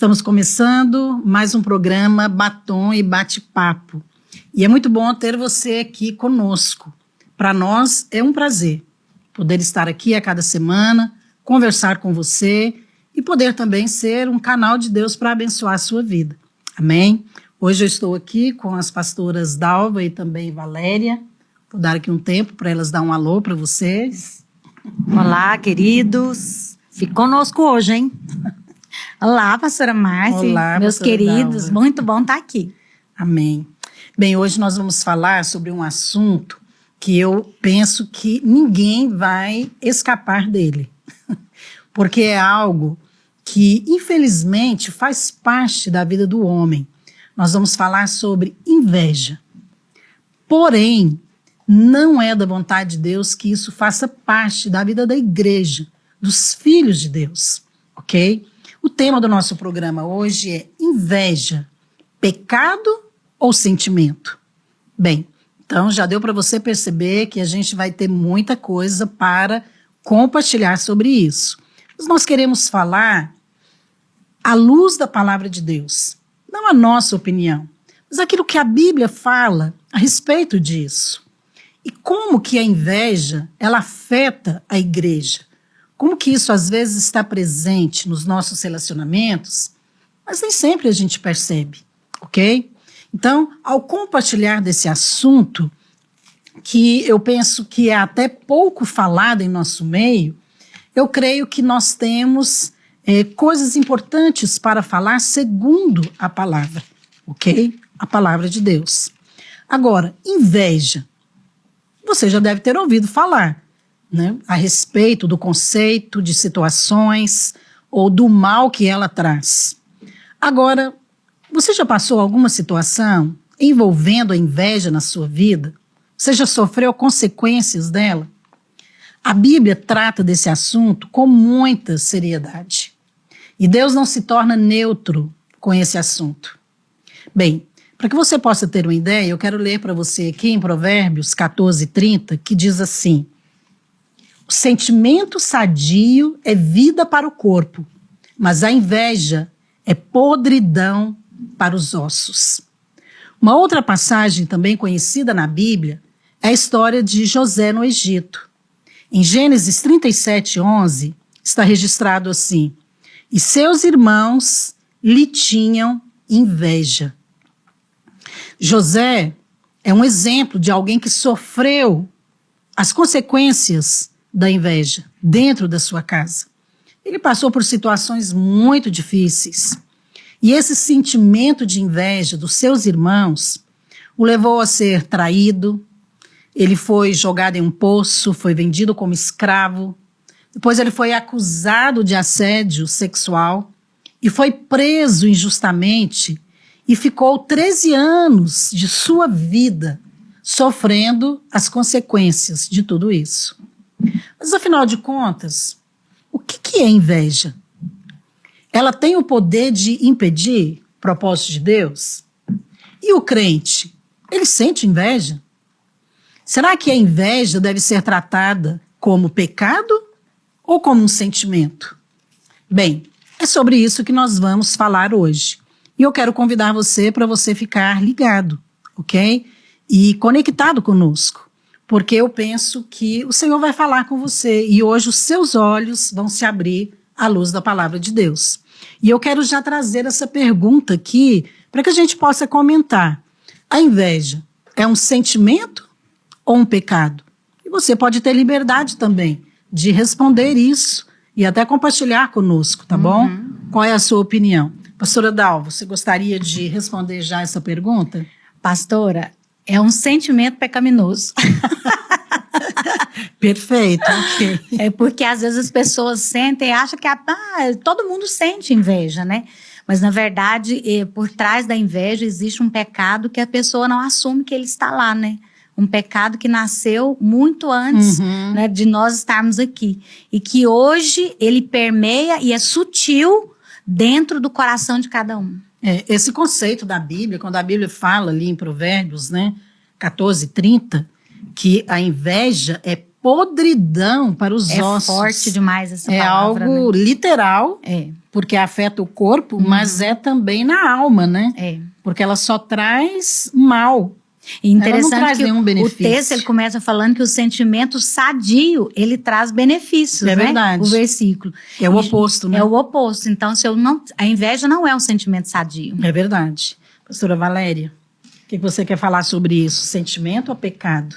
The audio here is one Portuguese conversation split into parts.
Estamos começando mais um programa Batom e Bate-Papo. E é muito bom ter você aqui conosco. Para nós é um prazer poder estar aqui a cada semana, conversar com você e poder também ser um canal de Deus para abençoar a sua vida. Amém? Hoje eu estou aqui com as pastoras Dalva e também Valéria. Vou dar aqui um tempo para elas dar um alô para vocês. Olá, queridos. Fique conosco hoje, hein? Olá, pastora Márcia. Olá, meus pastora queridos. Dalva. Muito bom estar aqui. Amém. Bem, hoje nós vamos falar sobre um assunto que eu penso que ninguém vai escapar dele. Porque é algo que, infelizmente, faz parte da vida do homem. Nós vamos falar sobre inveja. Porém, não é da vontade de Deus que isso faça parte da vida da igreja, dos filhos de Deus, ok? O tema do nosso programa hoje é inveja, pecado ou sentimento? Bem, então já deu para você perceber que a gente vai ter muita coisa para compartilhar sobre isso. Mas nós queremos falar à luz da palavra de Deus, não a nossa opinião, mas aquilo que a Bíblia fala a respeito disso. E como que a inveja, ela afeta a igreja? Como que isso às vezes está presente nos nossos relacionamentos, mas nem sempre a gente percebe, ok? Então, ao compartilhar desse assunto, que eu penso que é até pouco falado em nosso meio, eu creio que nós temos coisas importantes para falar segundo a palavra, ok? A palavra de Deus. Agora, inveja. Você já deve ter ouvido falar, né, a respeito do conceito de situações ou do mal que ela traz. Agora, você já passou alguma situação envolvendo a inveja na sua vida? Você já sofreu consequências dela? A Bíblia trata desse assunto com muita seriedade. E Deus não se torna neutro com esse assunto. Bem, para que você possa ter uma ideia, eu quero ler para você aqui em Provérbios 14:30, que diz assim: o sentimento sadio é vida para o corpo, mas a inveja é podridão para os ossos. Uma outra passagem também conhecida na Bíblia é a história de José no Egito. Em Gênesis 37:11 está registrado assim: e seus irmãos lhe tinham inveja. José é um exemplo de alguém que sofreu as consequências da inveja dentro da sua casa. Ele passou por situações muito difíceis. E esse sentimento de inveja dos seus irmãos o levou a ser traído. Ele foi jogado em um poço, foi vendido como escravo. Depois ele foi acusado de assédio sexual e foi preso injustamente e ficou 13 anos de sua vida sofrendo as consequências de tudo isso. Mas, afinal de contas, o que é inveja? Ela tem o poder de impedir o propósito de Deus? E o crente, ele sente inveja? Será que a inveja deve ser tratada como pecado ou como um sentimento? Bem, é sobre isso que nós vamos falar hoje. E eu quero convidar você para você ficar ligado, ok? E conectado conosco, porque eu penso que o Senhor vai falar com você e hoje os seus olhos vão se abrir à luz da palavra de Deus. E eu quero já trazer essa pergunta aqui para que a gente possa comentar. A inveja é um sentimento ou um pecado? E você pode ter liberdade também de responder isso e até compartilhar conosco, tá bom? Qual é a sua opinião? Pastora Dalva, você gostaria de responder já essa pergunta? Pastora, é um sentimento pecaminoso. Perfeito, ok. É porque às vezes as pessoas sentem e acham que todo mundo sente inveja, né? Mas na verdade, por trás da inveja existe um pecado que a pessoa não assume que ele está lá, né? Um pecado que nasceu muito antes, né, de nós estarmos aqui. E que hoje ele permeia e é sutil dentro do coração de cada um. Esse conceito da Bíblia, quando a Bíblia fala ali em Provérbios, né, 14:30, que a inveja é podridão para os ossos. É forte demais essa palavra. É algo literal, porque afeta o corpo, mas é também na alma, né? É. Porque ela só traz mal. E interessante ela não traz que nenhum benefício. o texto ele começa falando que o sentimento sadio, ele traz benefícios, É né? verdade. O versículo. É o oposto, né? É o oposto. Então, a inveja não é um sentimento sadio. É verdade. Pastora Valéria, o que você quer falar sobre isso? Sentimento ou pecado?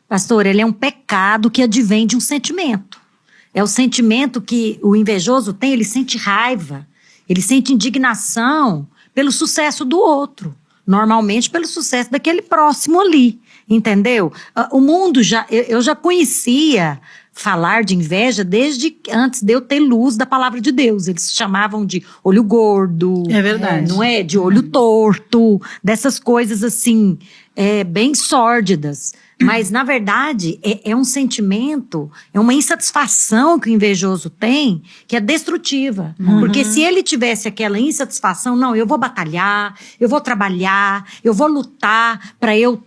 Pastor, ele é um pecado que advém de um sentimento. É o sentimento que o invejoso tem, ele sente raiva, ele sente indignação pelo sucesso do outro. Normalmente pelo sucesso daquele próximo ali, entendeu? O mundo eu já conhecia falar de inveja desde antes de eu ter luz da palavra de Deus. Eles chamavam de olho gordo. É verdade. Não é? De olho torto, dessas coisas assim, bem sórdidas. Mas, na verdade, é um sentimento, é uma insatisfação que o invejoso tem, que é destrutiva. Porque se ele tivesse aquela insatisfação, não, eu vou batalhar, eu vou trabalhar, eu vou lutar para eu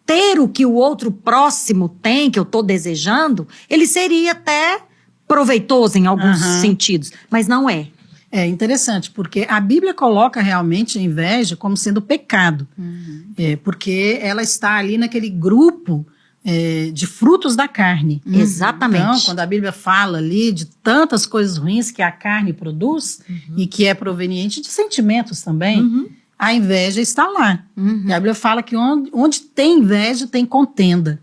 ter o que o outro próximo tem, que eu estou desejando, ele seria até proveitoso em alguns sentidos, mas não é. É interessante, porque a Bíblia coloca realmente a inveja como sendo pecado. Porque ela está ali naquele grupo de frutos da carne. Exatamente. Então, quando a Bíblia fala ali de tantas coisas ruins que a carne produz e que é proveniente de sentimentos também, a inveja está lá. E a Bíblia fala que onde tem inveja, tem contenda.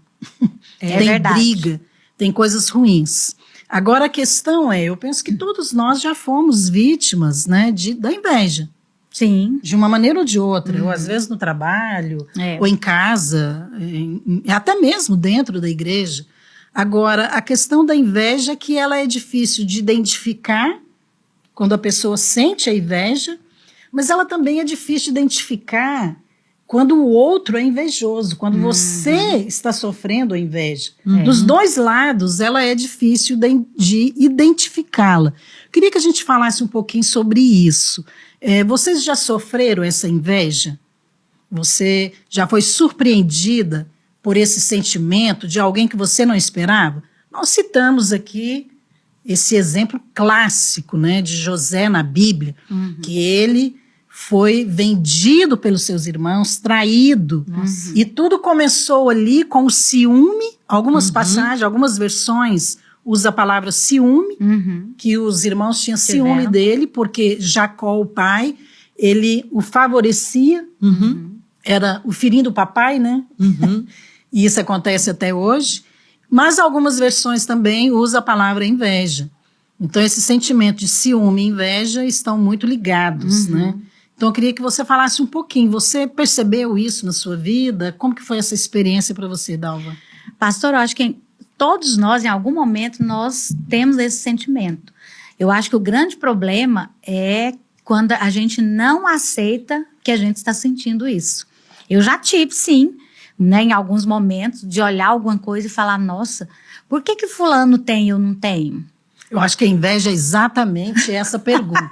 É tem verdade. briga, tem coisas ruins. Agora a questão eu penso que todos nós já fomos vítimas, né, da inveja. Sim. De uma maneira ou de outra, ou às vezes no trabalho, ou em casa, até mesmo dentro da igreja. Agora, a questão da inveja é que ela é difícil de identificar quando a pessoa sente a inveja, mas ela também é difícil de identificar quando o outro é invejoso, quando você está sofrendo a inveja. Dos dois lados, ela é difícil de identificá-la. Queria que a gente falasse um pouquinho sobre isso. Vocês já sofreram essa inveja? Você já foi surpreendida por esse sentimento de alguém que você não esperava? Nós citamos aqui esse exemplo clássico, né, de José na Bíblia, que ele foi vendido pelos seus irmãos, traído. E tudo começou ali com o ciúme. Algumas passagens, algumas versões usa a palavra ciúme, que os irmãos tinham ciúme dele, porque Jacó, o pai, ele o favorecia, era o filhinho do papai, né? E isso acontece até hoje. Mas algumas versões também usam a palavra inveja. Então, esse sentimento de ciúme e inveja estão muito ligados, né? Então, eu queria que você falasse um pouquinho. Você percebeu isso na sua vida? Como que foi essa experiência para você, Dalva? Pastor, eu acho que todos nós, em algum momento, nós temos esse sentimento. Eu acho que o grande problema é quando a gente não aceita que a gente está sentindo isso. Eu já tive, sim, né, em alguns momentos, de olhar alguma coisa e falar, nossa, por que fulano tem e eu não tenho? Eu acho que a inveja é exatamente essa pergunta.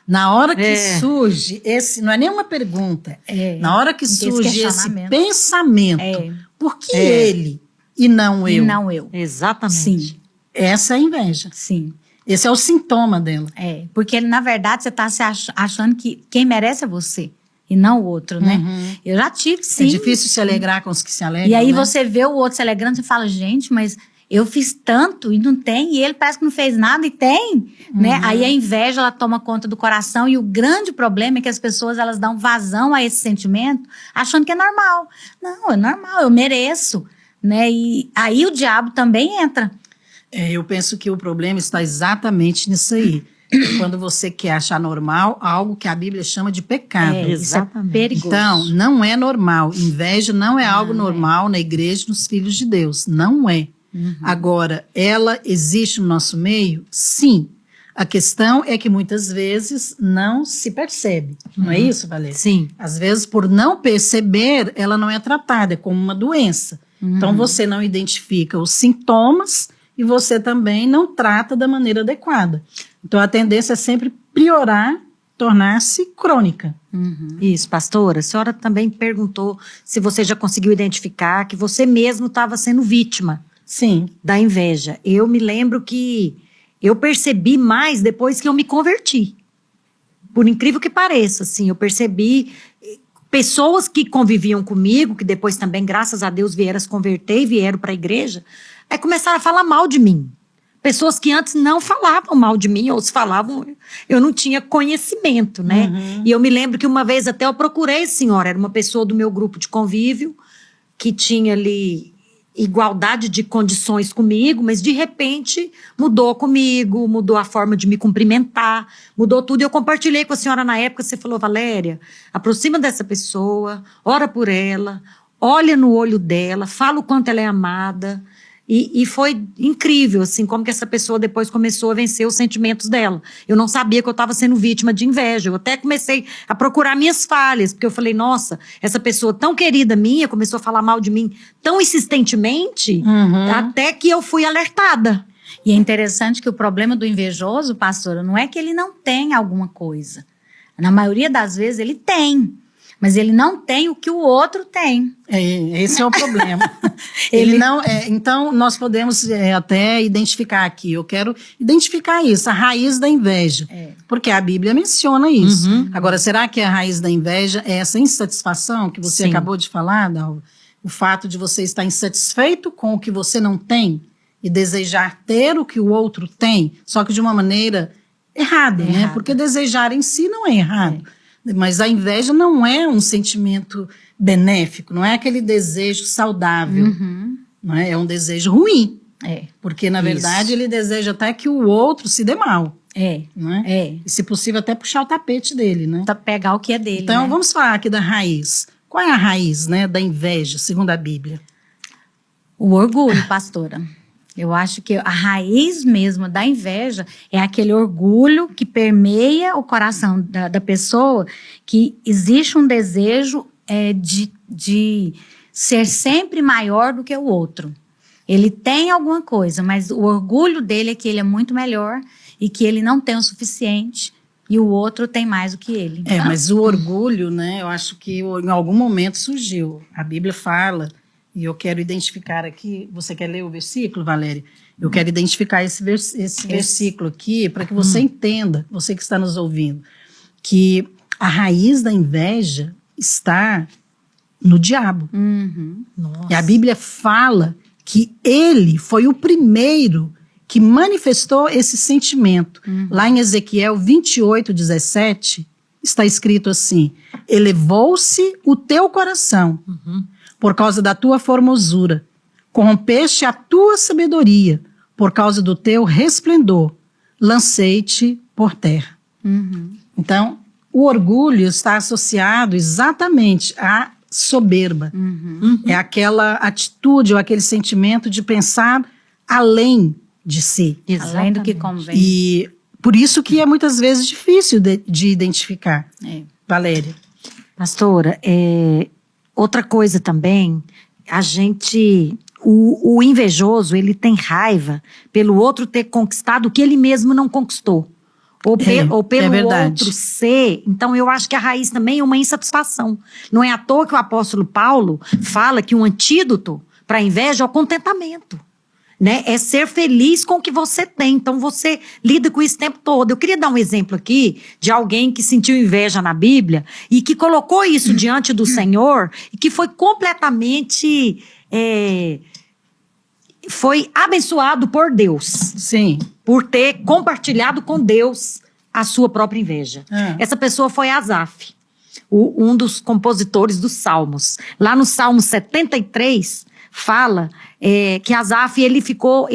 Na hora que surge não é nem uma pergunta, na hora que surge esse pensamento, por que ele e não eu? E não eu. Exatamente. Sim. Essa é a inveja. Sim. Esse é o sintoma dela. Porque na verdade você está achando que quem merece é você e não o outro, né? Eu já tive, sim. É difícil se alegrar com os que se alegram, E aí né? você vê o outro se alegrando, você fala, gente, mas eu fiz tanto e não tem, e ele parece que não fez nada e tem, né? Aí a inveja, ela toma conta do coração, e o grande problema é que as pessoas, elas dão vazão a esse sentimento, achando que é normal. Não, é normal, eu mereço, né? E aí o diabo também entra. Eu penso que o problema está exatamente nisso aí. Quando você quer achar normal algo que a Bíblia chama de pecado. Isso é perigoso. Então, não é normal. Inveja não é algo normal na igreja, nos filhos de Deus. Não é. Agora, ela existe no nosso meio? Sim. A questão é que muitas vezes não se percebe. Não é isso, Valéria? Sim. Às vezes, por não perceber, ela não é tratada, é como uma doença. Então, você não identifica os sintomas e você também não trata da maneira adequada. Então, a tendência é sempre piorar, tornar-se crônica. Isso, pastora. A senhora também perguntou se você já conseguiu identificar que você mesmo estava sendo vítima. Sim. Da inveja. Eu me lembro que eu percebi mais depois que eu me converti. por incrível que pareça, assim, eu percebi pessoas que conviviam comigo, que depois também, graças a Deus, vieram se converter e vieram para a igreja, aí começaram a falar mal de mim. Pessoas que antes não falavam mal de mim, ou se falavam, eu não tinha conhecimento, né? E eu me lembro que uma vez até eu procurei a senhora, era uma pessoa do meu grupo de convívio, que tinha ali igualdade de condições comigo, mas de repente mudou comigo, mudou a forma de me cumprimentar, mudou tudo. E eu compartilhei com a senhora na época, você falou, Valéria, aproxima dessa pessoa, ora por ela, olha no olho dela, fala o quanto ela é amada. E foi incrível, assim, como que essa pessoa depois começou a vencer os sentimentos dela. Eu não sabia que eu estava sendo vítima de inveja. Eu até comecei a procurar minhas falhas, porque eu falei, nossa, essa pessoa tão querida minha começou a falar mal de mim tão insistentemente, até que eu fui alertada. E é interessante que o problema do invejoso, pastora, não é que ele não tem alguma coisa. Na maioria das vezes ele tem. Mas ele não tem o que o outro tem. Esse é o problema. Ele não. Então, nós podemos até identificar aqui. Eu quero identificar isso, a raiz da inveja. Porque a Bíblia menciona isso. Agora, será que a raiz da inveja é essa insatisfação que você acabou de falar, Dalva? O fato de você estar insatisfeito com o que você não tem e desejar ter o que o outro tem, só que de uma maneira errada, né? Porque desejar em si não é errado. Mas a inveja não é um sentimento benéfico, não é aquele desejo saudável, não é? É um desejo ruim, porque na verdade ele deseja até que o outro se dê mal, não é? E se possível até puxar o tapete dele, né? Pra pegar o que é dele, Então né? vamos falar aqui da raiz. Qual é a raiz, né, da inveja, segundo a Bíblia? O orgulho, pastora. Eu acho que a raiz mesmo da inveja é aquele orgulho que permeia o coração da pessoa, que existe um desejo de ser sempre maior do que o outro. Ele tem alguma coisa, mas o orgulho dele é que ele é muito melhor e que ele não tem o suficiente e o outro tem mais do que ele. Mas o orgulho, né, eu acho que em algum momento surgiu. A Bíblia fala... E eu quero identificar aqui, você quer ler o versículo, Valéria? Eu quero identificar esse versículo aqui para que você entenda, você que está nos ouvindo, que a raiz da inveja está no diabo. E a Bíblia fala que ele foi o primeiro que manifestou esse sentimento. Lá em Ezequiel 28:17, está escrito assim, elevou-se o teu coração, por causa da tua formosura, corrompeste a tua sabedoria, por causa do teu resplendor, lancei-te por terra. Então, o orgulho está associado exatamente à soberba. É aquela atitude ou aquele sentimento de pensar além de si. Além do que convém. E por isso que é muitas vezes difícil de identificar. Valéria. Pastora, outra coisa também, o invejoso, ele tem raiva pelo outro ter conquistado o que ele mesmo não conquistou. Ou pelo outro ser. Então, eu acho que a raiz também é uma insatisfação. Não é à toa que o apóstolo Paulo fala que um antídoto para a inveja é o contentamento. Né? É ser feliz com o que você tem. Então, você lida com isso o tempo todo. Eu queria dar um exemplo aqui de alguém que sentiu inveja na Bíblia e que colocou isso diante do Senhor e que foi completamente... foi abençoado por Deus. Sim. Por ter compartilhado com Deus a sua própria inveja. Essa pessoa foi Asaf, um dos compositores dos Salmos. Lá no Salmo 73... fala que Asaf, ele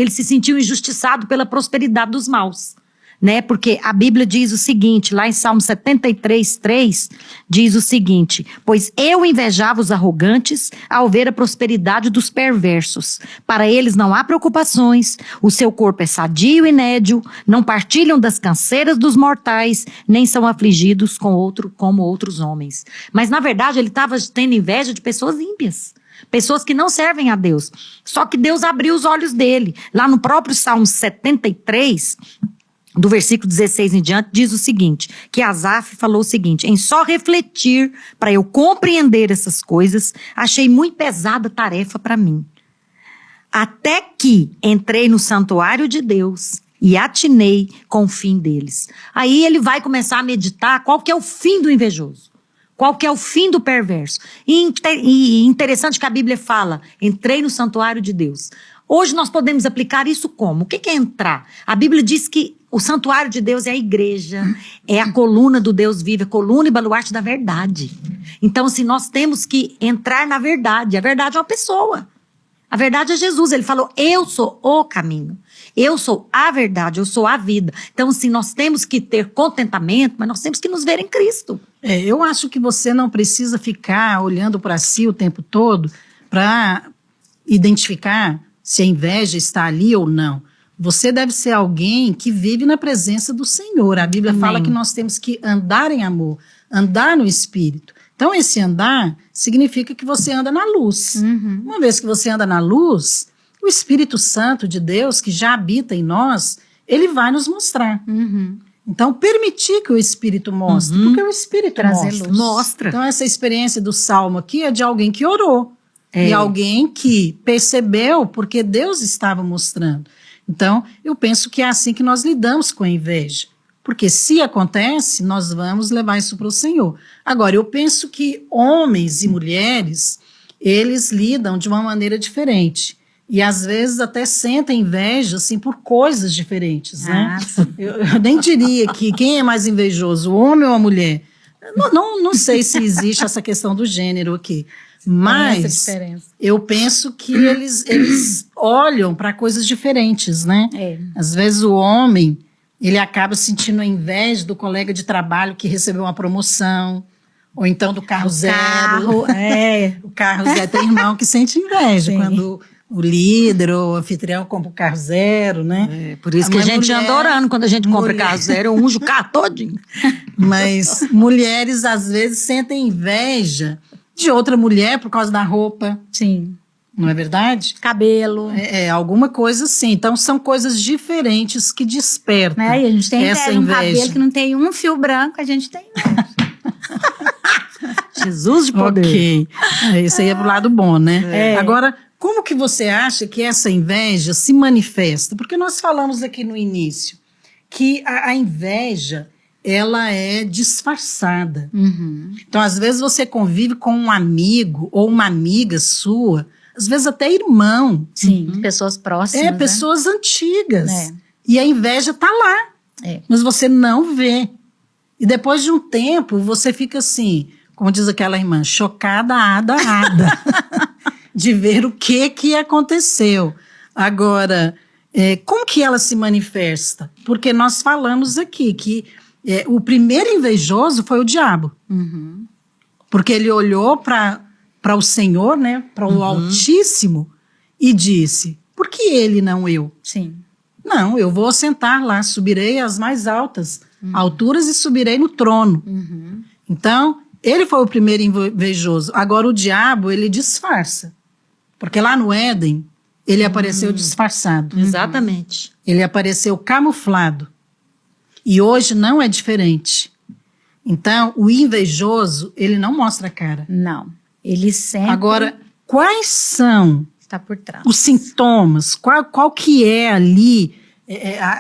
se sentiu injustiçado pela prosperidade dos maus, né? Porque a Bíblia diz o seguinte, lá em Salmo 73:3, diz o seguinte, pois eu invejava os arrogantes ao ver a prosperidade dos perversos. Para eles não há preocupações, o seu corpo é sadio e nédio, não partilham das canseiras dos mortais, nem são afligidos como outros homens. Mas, na verdade, ele estava tendo inveja de pessoas ímpias. Pessoas que não servem a Deus. Só que Deus abriu os olhos dele. Lá no próprio Salmo 73, do versículo 16 em diante, diz o seguinte, que Asaf falou o seguinte, em só refletir para eu compreender essas coisas, achei muito pesada a tarefa para mim. Até que entrei no santuário de Deus e atinei com o fim deles. Aí ele vai começar a meditar qual que é o fim do invejoso. Qual que é o fim do perverso. E interessante que a Bíblia fala, entrei no santuário de Deus. Hoje nós podemos aplicar isso como? O que é entrar? A Bíblia diz que o santuário de Deus é a igreja, é a coluna do Deus vivo, a coluna e baluarte da verdade. Então, assim, nós temos que entrar na verdade. A verdade é uma pessoa. A verdade é Jesus. Ele falou, eu sou o caminho. Eu sou a verdade, eu sou a vida. Então, assim, nós temos que ter contentamento, mas nós temos que nos ver em Cristo. Eu acho que você não precisa ficar olhando para si o tempo todo para identificar se a inveja está ali ou não. Você deve ser alguém que vive na presença do Senhor. A Bíblia Amém. fala que nós temos que andar em amor, andar no Espírito. Então, esse andar significa que você anda na luz. Uhum. Uma vez que você anda na luz, o Espírito Santo de Deus, que já habita em nós, ele vai nos mostrar. Uhum. Então, permitir que o Espírito mostre, porque o Espírito Trazer mostra. luz. Mostra. Então, essa experiência do Salmo aqui é de alguém que orou. É. E alguém que percebeu porque Deus estava mostrando. Então, eu penso que é assim que nós lidamos com a inveja. Porque se acontece, nós vamos levar isso para o Senhor. Agora, eu penso que homens e mulheres, eles lidam de uma maneira diferente. E às vezes até sentem inveja, assim, por coisas diferentes, né? Eu nem diria que quem é mais invejoso, o homem ou a mulher. Não sei se existe essa questão do gênero aqui. Mas eu penso que eles olham para coisas diferentes, né? Às vezes o homem, ele acaba sentindo a inveja do colega de trabalho que recebeu uma promoção, ou então do carro zero. O carro zero. Tem irmão que sente inveja quando o líder ou o anfitrião compra o carro zero, né? Por isso que a gente anda orando quando a gente compra carro zero, eu unjo o carro todinho. Mas mulheres às vezes sentem inveja de outra mulher por causa da roupa. Sim. Não é verdade? Cabelo. Alguma coisa assim. Então, são coisas diferentes que despertam E a gente tem essa um inveja. cabelo que não tem um fio branco, a gente tem inveja. Jesus de poder. Ok. Isso aí é pro lado bom, né? É. Agora, como que você acha que essa inveja se manifesta? Porque nós falamos aqui no início que a inveja, ela é disfarçada. Uhum. Então, às vezes você convive com um amigo ou uma amiga sua, às vezes até irmão. Sim, pessoas próximas. Pessoas antigas. É. E a inveja tá lá, mas você não vê. E depois de um tempo, você fica assim, como diz aquela irmã, chocada, ada, de ver o que aconteceu. Agora, como que ela se manifesta? Porque nós falamos aqui que o primeiro invejoso foi o diabo. Uhum. Porque ele olhou para o Senhor, né, para o Altíssimo, e disse, por que ele não eu? Sim. Não, eu vou sentar lá, subirei às mais altas alturas e subirei no trono. Uhum. Então, ele foi o primeiro invejoso. Agora o diabo, ele disfarça. Porque lá no Éden, ele apareceu disfarçado. Exatamente. Ele apareceu camuflado. E hoje não é diferente. Então, o invejoso, ele não mostra a cara. Não. Ele sempre Agora, quais são está por trás. os sintomas? Qual que é ali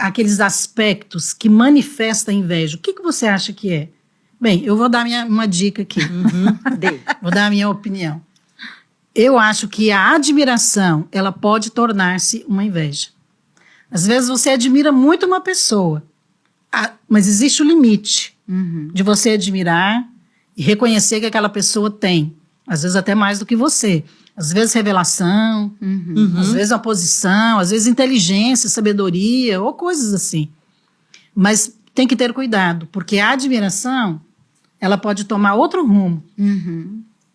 aqueles aspectos que manifestam a inveja? O que você acha que é? Bem, eu vou dar uma dica aqui. Vou dar a minha opinião. Eu acho que a admiração, ela pode tornar-se uma inveja. Às vezes você admira muito uma pessoa, mas existe o limite de você admirar e reconhecer que aquela pessoa tem. Às vezes até mais do que você. Às vezes revelação, às vezes uma posição, às vezes inteligência, sabedoria, ou coisas assim. Mas tem que ter cuidado, porque a admiração, ela pode tomar outro rumo.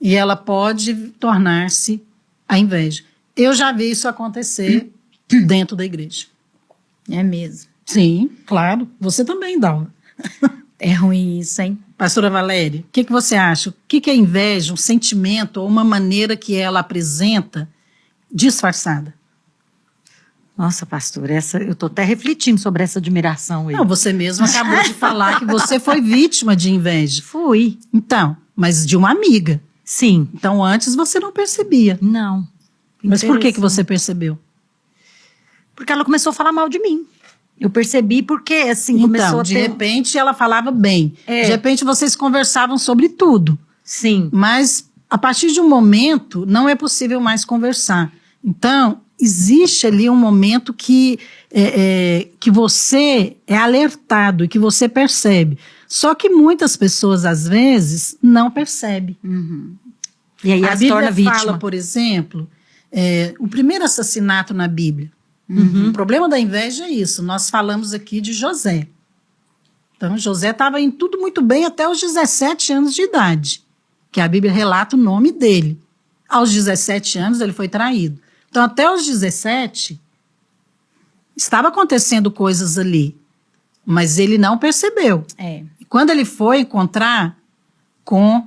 E ela pode tornar-se a inveja. Eu já vi isso acontecer dentro da igreja. É mesmo. Sim, claro. Você também, Dalva. É ruim isso, hein? Pastora Valéria, o que você acha? O que é inveja? Um sentimento ou uma maneira que ela apresenta disfarçada? Nossa, pastor, eu estou até refletindo sobre essa admiração aí. Não, você mesma acabou de falar que você foi vítima de inveja. Fui. Então, mas de uma amiga. Sim. Então, antes você não percebia. Não. Mas por que você percebeu? Porque ela começou a falar mal de mim. Eu percebi porque, assim, começou Então, a de ter... repente, ela falava bem. É. De repente, vocês conversavam sobre tudo. Sim. Mas, a partir de um momento, não é possível mais conversar. Então, existe ali um momento que você é alertado e que você percebe. Só que muitas pessoas, às vezes, não percebem. E aí A ela se torna Bíblia vítima. fala, por exemplo, o primeiro assassinato na Bíblia. O problema da inveja é isso. Nós falamos aqui de José. Então, José estava em tudo muito bem até os 17 anos de idade, que a Bíblia relata o nome dele. Aos 17 anos, ele foi traído. Então, até os 17, estava acontecendo coisas ali, mas ele não percebeu. É. E quando ele foi encontrar com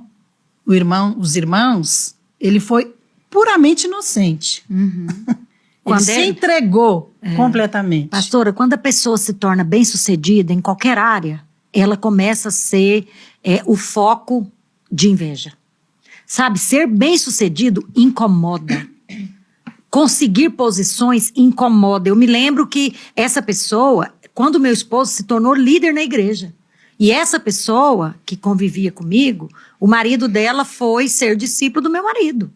os irmãos, ele foi puramente inocente. Ele Quando se ele- entregou completamente. Pastora, quando a pessoa se torna bem-sucedida em qualquer área, ela começa a ser o foco de inveja. Sabe, ser bem-sucedido incomoda. Conseguir posições incomoda. Eu me lembro que essa pessoa, quando meu esposo se tornou líder na igreja, e essa pessoa que convivia comigo, o marido dela foi ser discípulo do meu marido.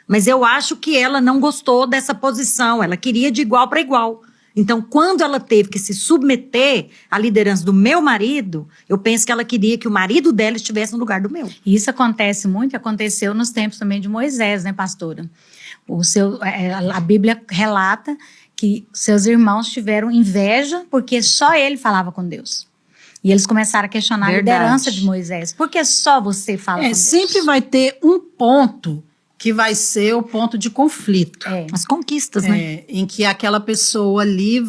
Mas eu acho que ela não gostou dessa posição, ela queria de igual para igual. Então, quando ela teve que se submeter à liderança do meu marido, eu penso que ela queria que o marido dela estivesse no lugar do meu. E isso acontece muito, aconteceu nos tempos também de Moisés, né, pastora? A Bíblia relata que seus irmãos tiveram inveja porque só ele falava com Deus. E eles começaram a questionar Verdade. a liderança de Moisés. Por que só você fala com Deus? Sempre vai ter um ponto que vai ser o ponto de conflito. As conquistas, né? Em que aquela pessoa ali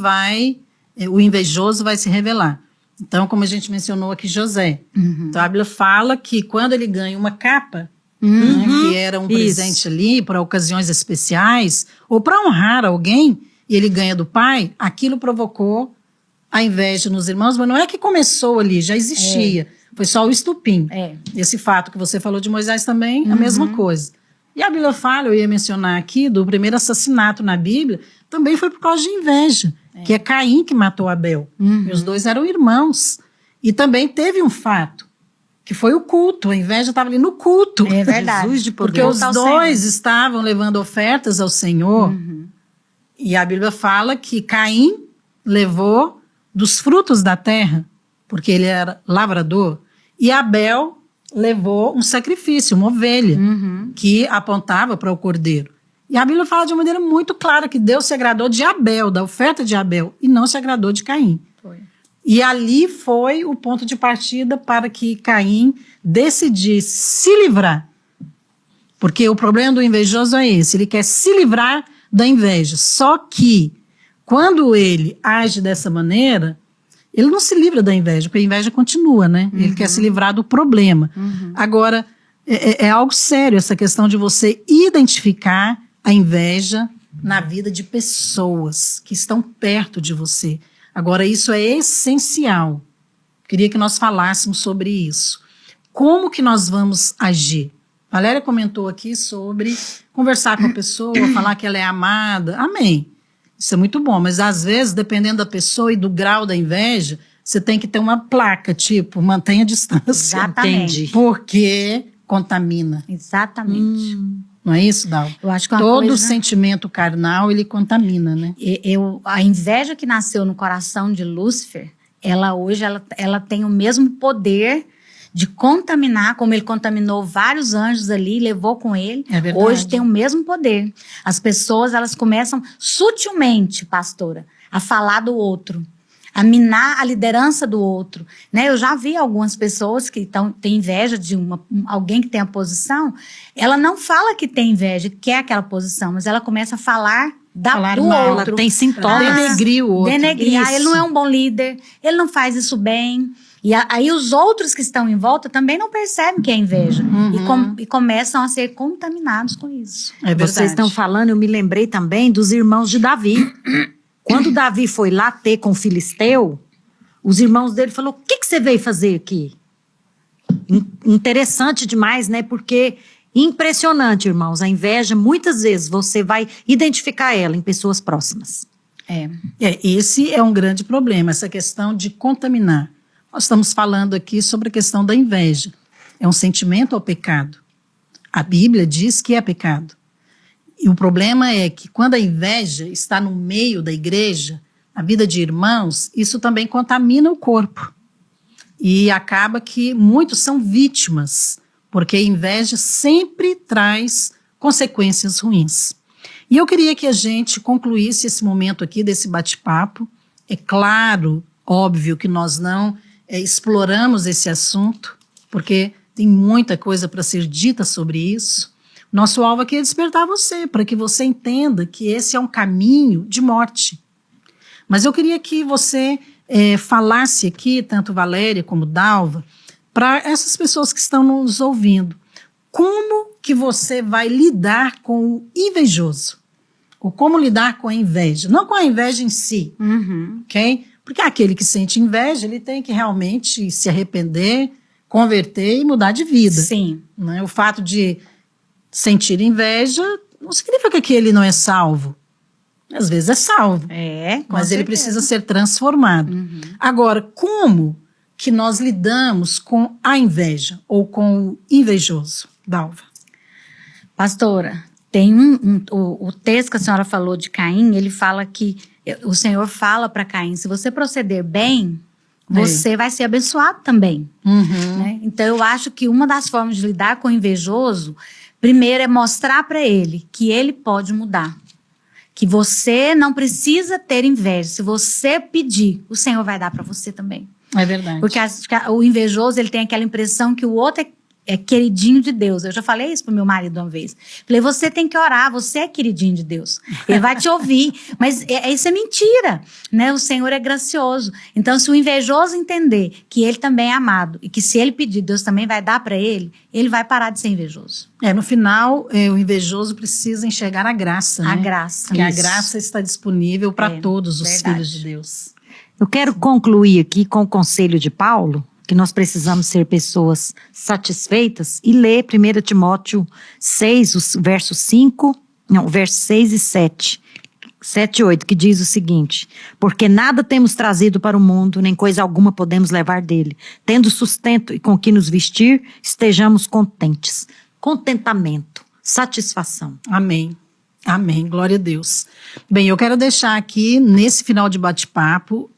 o invejoso vai se revelar. Então, como a gente mencionou aqui, José. Então, a Bíblia fala que quando ele ganha uma capa, né, que era um presente ali para ocasiões especiais, ou para honrar alguém, e ele ganha do pai, aquilo provocou a inveja nos irmãos, mas não é que começou ali, já existia. Foi só o estupim. Esse fato que você falou de Moisés também, a mesma coisa. E a Bíblia fala, eu ia mencionar aqui, do primeiro assassinato na Bíblia, também foi por causa de inveja, que é Caim que matou Abel. E os dois eram irmãos. E também teve um fato, que foi o culto, a inveja estava ali no culto. É verdade. Jesus de poder. Porque os Ao dois estavam levando ofertas ao Senhor. E a Bíblia fala que Caim levou dos frutos da terra, porque ele era lavrador, e Abel levou um sacrifício, uma ovelha, que apontava para o cordeiro. E a Bíblia fala de uma maneira muito clara que Deus se agradou de Abel, da oferta de Abel, e não se agradou de Caim. Foi. E ali foi o ponto de partida para que Caim decidisse se livrar. Porque o problema do invejoso é esse, ele quer se livrar da inveja. Só que, quando ele age dessa maneira, ele não se livra da inveja, porque a inveja continua, né? Ele quer se livrar do problema. Agora, é algo sério essa questão de você identificar a inveja na vida de pessoas que estão perto de você. Agora, isso é essencial. Queria que nós falássemos sobre isso. Como que nós vamos agir? Valéria comentou aqui sobre conversar com a pessoa, falar que ela é amada. Amém. Isso é muito bom, mas às vezes, dependendo da pessoa e do grau da inveja, você tem que ter uma placa, tipo, mantenha a distância. Exatamente. Entendi. Porque contamina. Exatamente. Não é isso, Dal? Eu acho que uma Todo coisa... sentimento carnal, ele contamina, né? A inveja que nasceu no coração de Lúcifer, ela hoje ela tem o mesmo poder de contaminar, como ele contaminou vários anjos ali, levou com ele. É verdade. Hoje tem o mesmo poder. As pessoas, elas começam sutilmente, pastora, a falar do outro, a minar a liderança do outro, né? Eu já vi algumas pessoas que têm inveja de alguém que tem a posição, ela não fala que tem inveja, que quer aquela posição, mas ela começa a falar do mal. outro. Ela tem sintomas. Denegrir o outro. Denegrir, Isso. ele não é um bom líder, ele não faz isso bem. E aí os outros que estão em volta também não percebem que é inveja. E começam a ser contaminados com isso. É verdade. Vocês estão falando, eu me lembrei também dos irmãos de Davi. Quando Davi foi lá ter com o Filisteu, os irmãos dele falaram, o que você veio fazer aqui? Interessante demais, né? Porque impressionante, irmãos. A inveja, muitas vezes, você vai identificar ela em pessoas próximas. Esse é um grande problema, essa questão de contaminar. Nós estamos falando aqui sobre a questão da inveja. É um sentimento ao pecado. A Bíblia diz que é pecado. E o problema é que quando a inveja está no meio da igreja, a vida de irmãos, isso também contamina o corpo. E acaba que muitos são vítimas, porque a inveja sempre traz consequências ruins. E eu queria que a gente concluísse esse momento aqui desse bate-papo. É claro, óbvio, que nós não exploramos esse assunto, porque tem muita coisa para ser dita sobre isso. Nosso alvo aqui é despertar você, para que você entenda que esse é um caminho de morte. Mas eu queria que você falasse aqui, tanto Valéria como Dalva, para essas pessoas que estão nos ouvindo, como que você vai lidar com o invejoso? Ou como lidar com a inveja? Não com a inveja em si, ok? Porque aquele que sente inveja, ele tem que realmente se arrepender, converter e mudar de vida. Sim. Né? O fato de sentir inveja não significa que ele não é salvo. Às vezes é salvo, mas ele precisa ser transformado. Agora, como que nós lidamos com a inveja ou com o invejoso? Dalva. Pastora, tem o texto que a senhora falou de Caim, ele fala que o Senhor fala para Caim, se você proceder bem, você vai ser abençoado também. Né? Então eu acho que uma das formas de lidar com o invejoso, primeiro é mostrar para ele que ele pode mudar. Que você não precisa ter inveja. Se você pedir, o Senhor vai dar para você também. É verdade. Porque o invejoso, ele tem aquela impressão que o outro é queridinho de Deus. Eu já falei isso pro meu marido uma vez. Falei, você tem que orar, você é queridinho de Deus. Ele vai te ouvir. Mas isso é mentira, né? O Senhor é gracioso. Então, se o invejoso entender que ele também é amado e que se ele pedir, Deus também vai dar para ele vai parar de ser invejoso. No final, o invejoso precisa enxergar a graça, né? A graça. Porque a graça está disponível para todos os filhos de Deus. Eu quero concluir aqui com o conselho de Paulo, que nós precisamos ser pessoas satisfeitas, e ler 1 Timóteo 6, os versos 6 e 7. 7 e 8, que diz o seguinte: porque nada temos trazido para o mundo, nem coisa alguma podemos levar dele. Tendo sustento e com que nos vestir, estejamos contentes. Contentamento, satisfação. Amém. Amém, glória a Deus. Bem, eu quero deixar aqui, nesse final de bate-papo,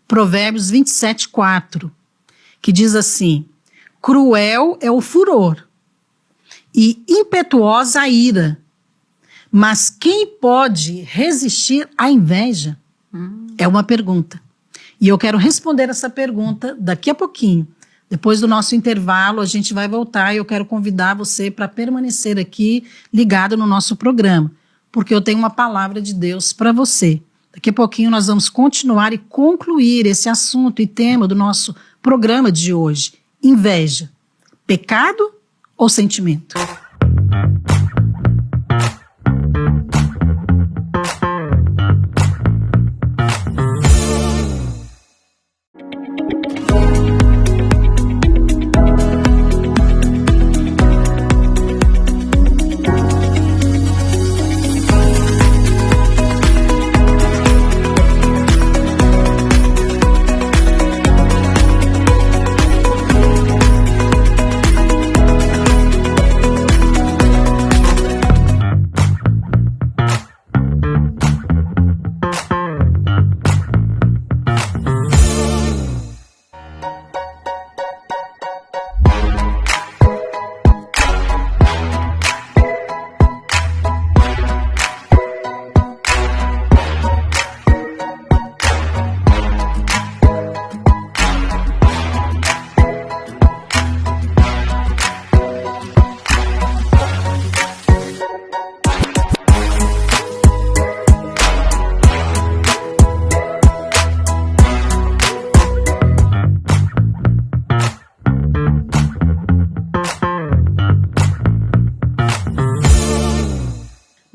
Provérbios 27, 4, que diz assim: cruel é o furor e impetuosa a ira, mas quem pode resistir à inveja? É uma pergunta. E eu quero responder essa pergunta daqui a pouquinho. Depois do nosso intervalo, a gente vai voltar e eu quero convidar você para permanecer aqui ligado no nosso programa, porque eu tenho uma palavra de Deus para você. Daqui a pouquinho nós vamos continuar e concluir esse assunto e tema do nosso programa de hoje: inveja, pecado ou sentimento?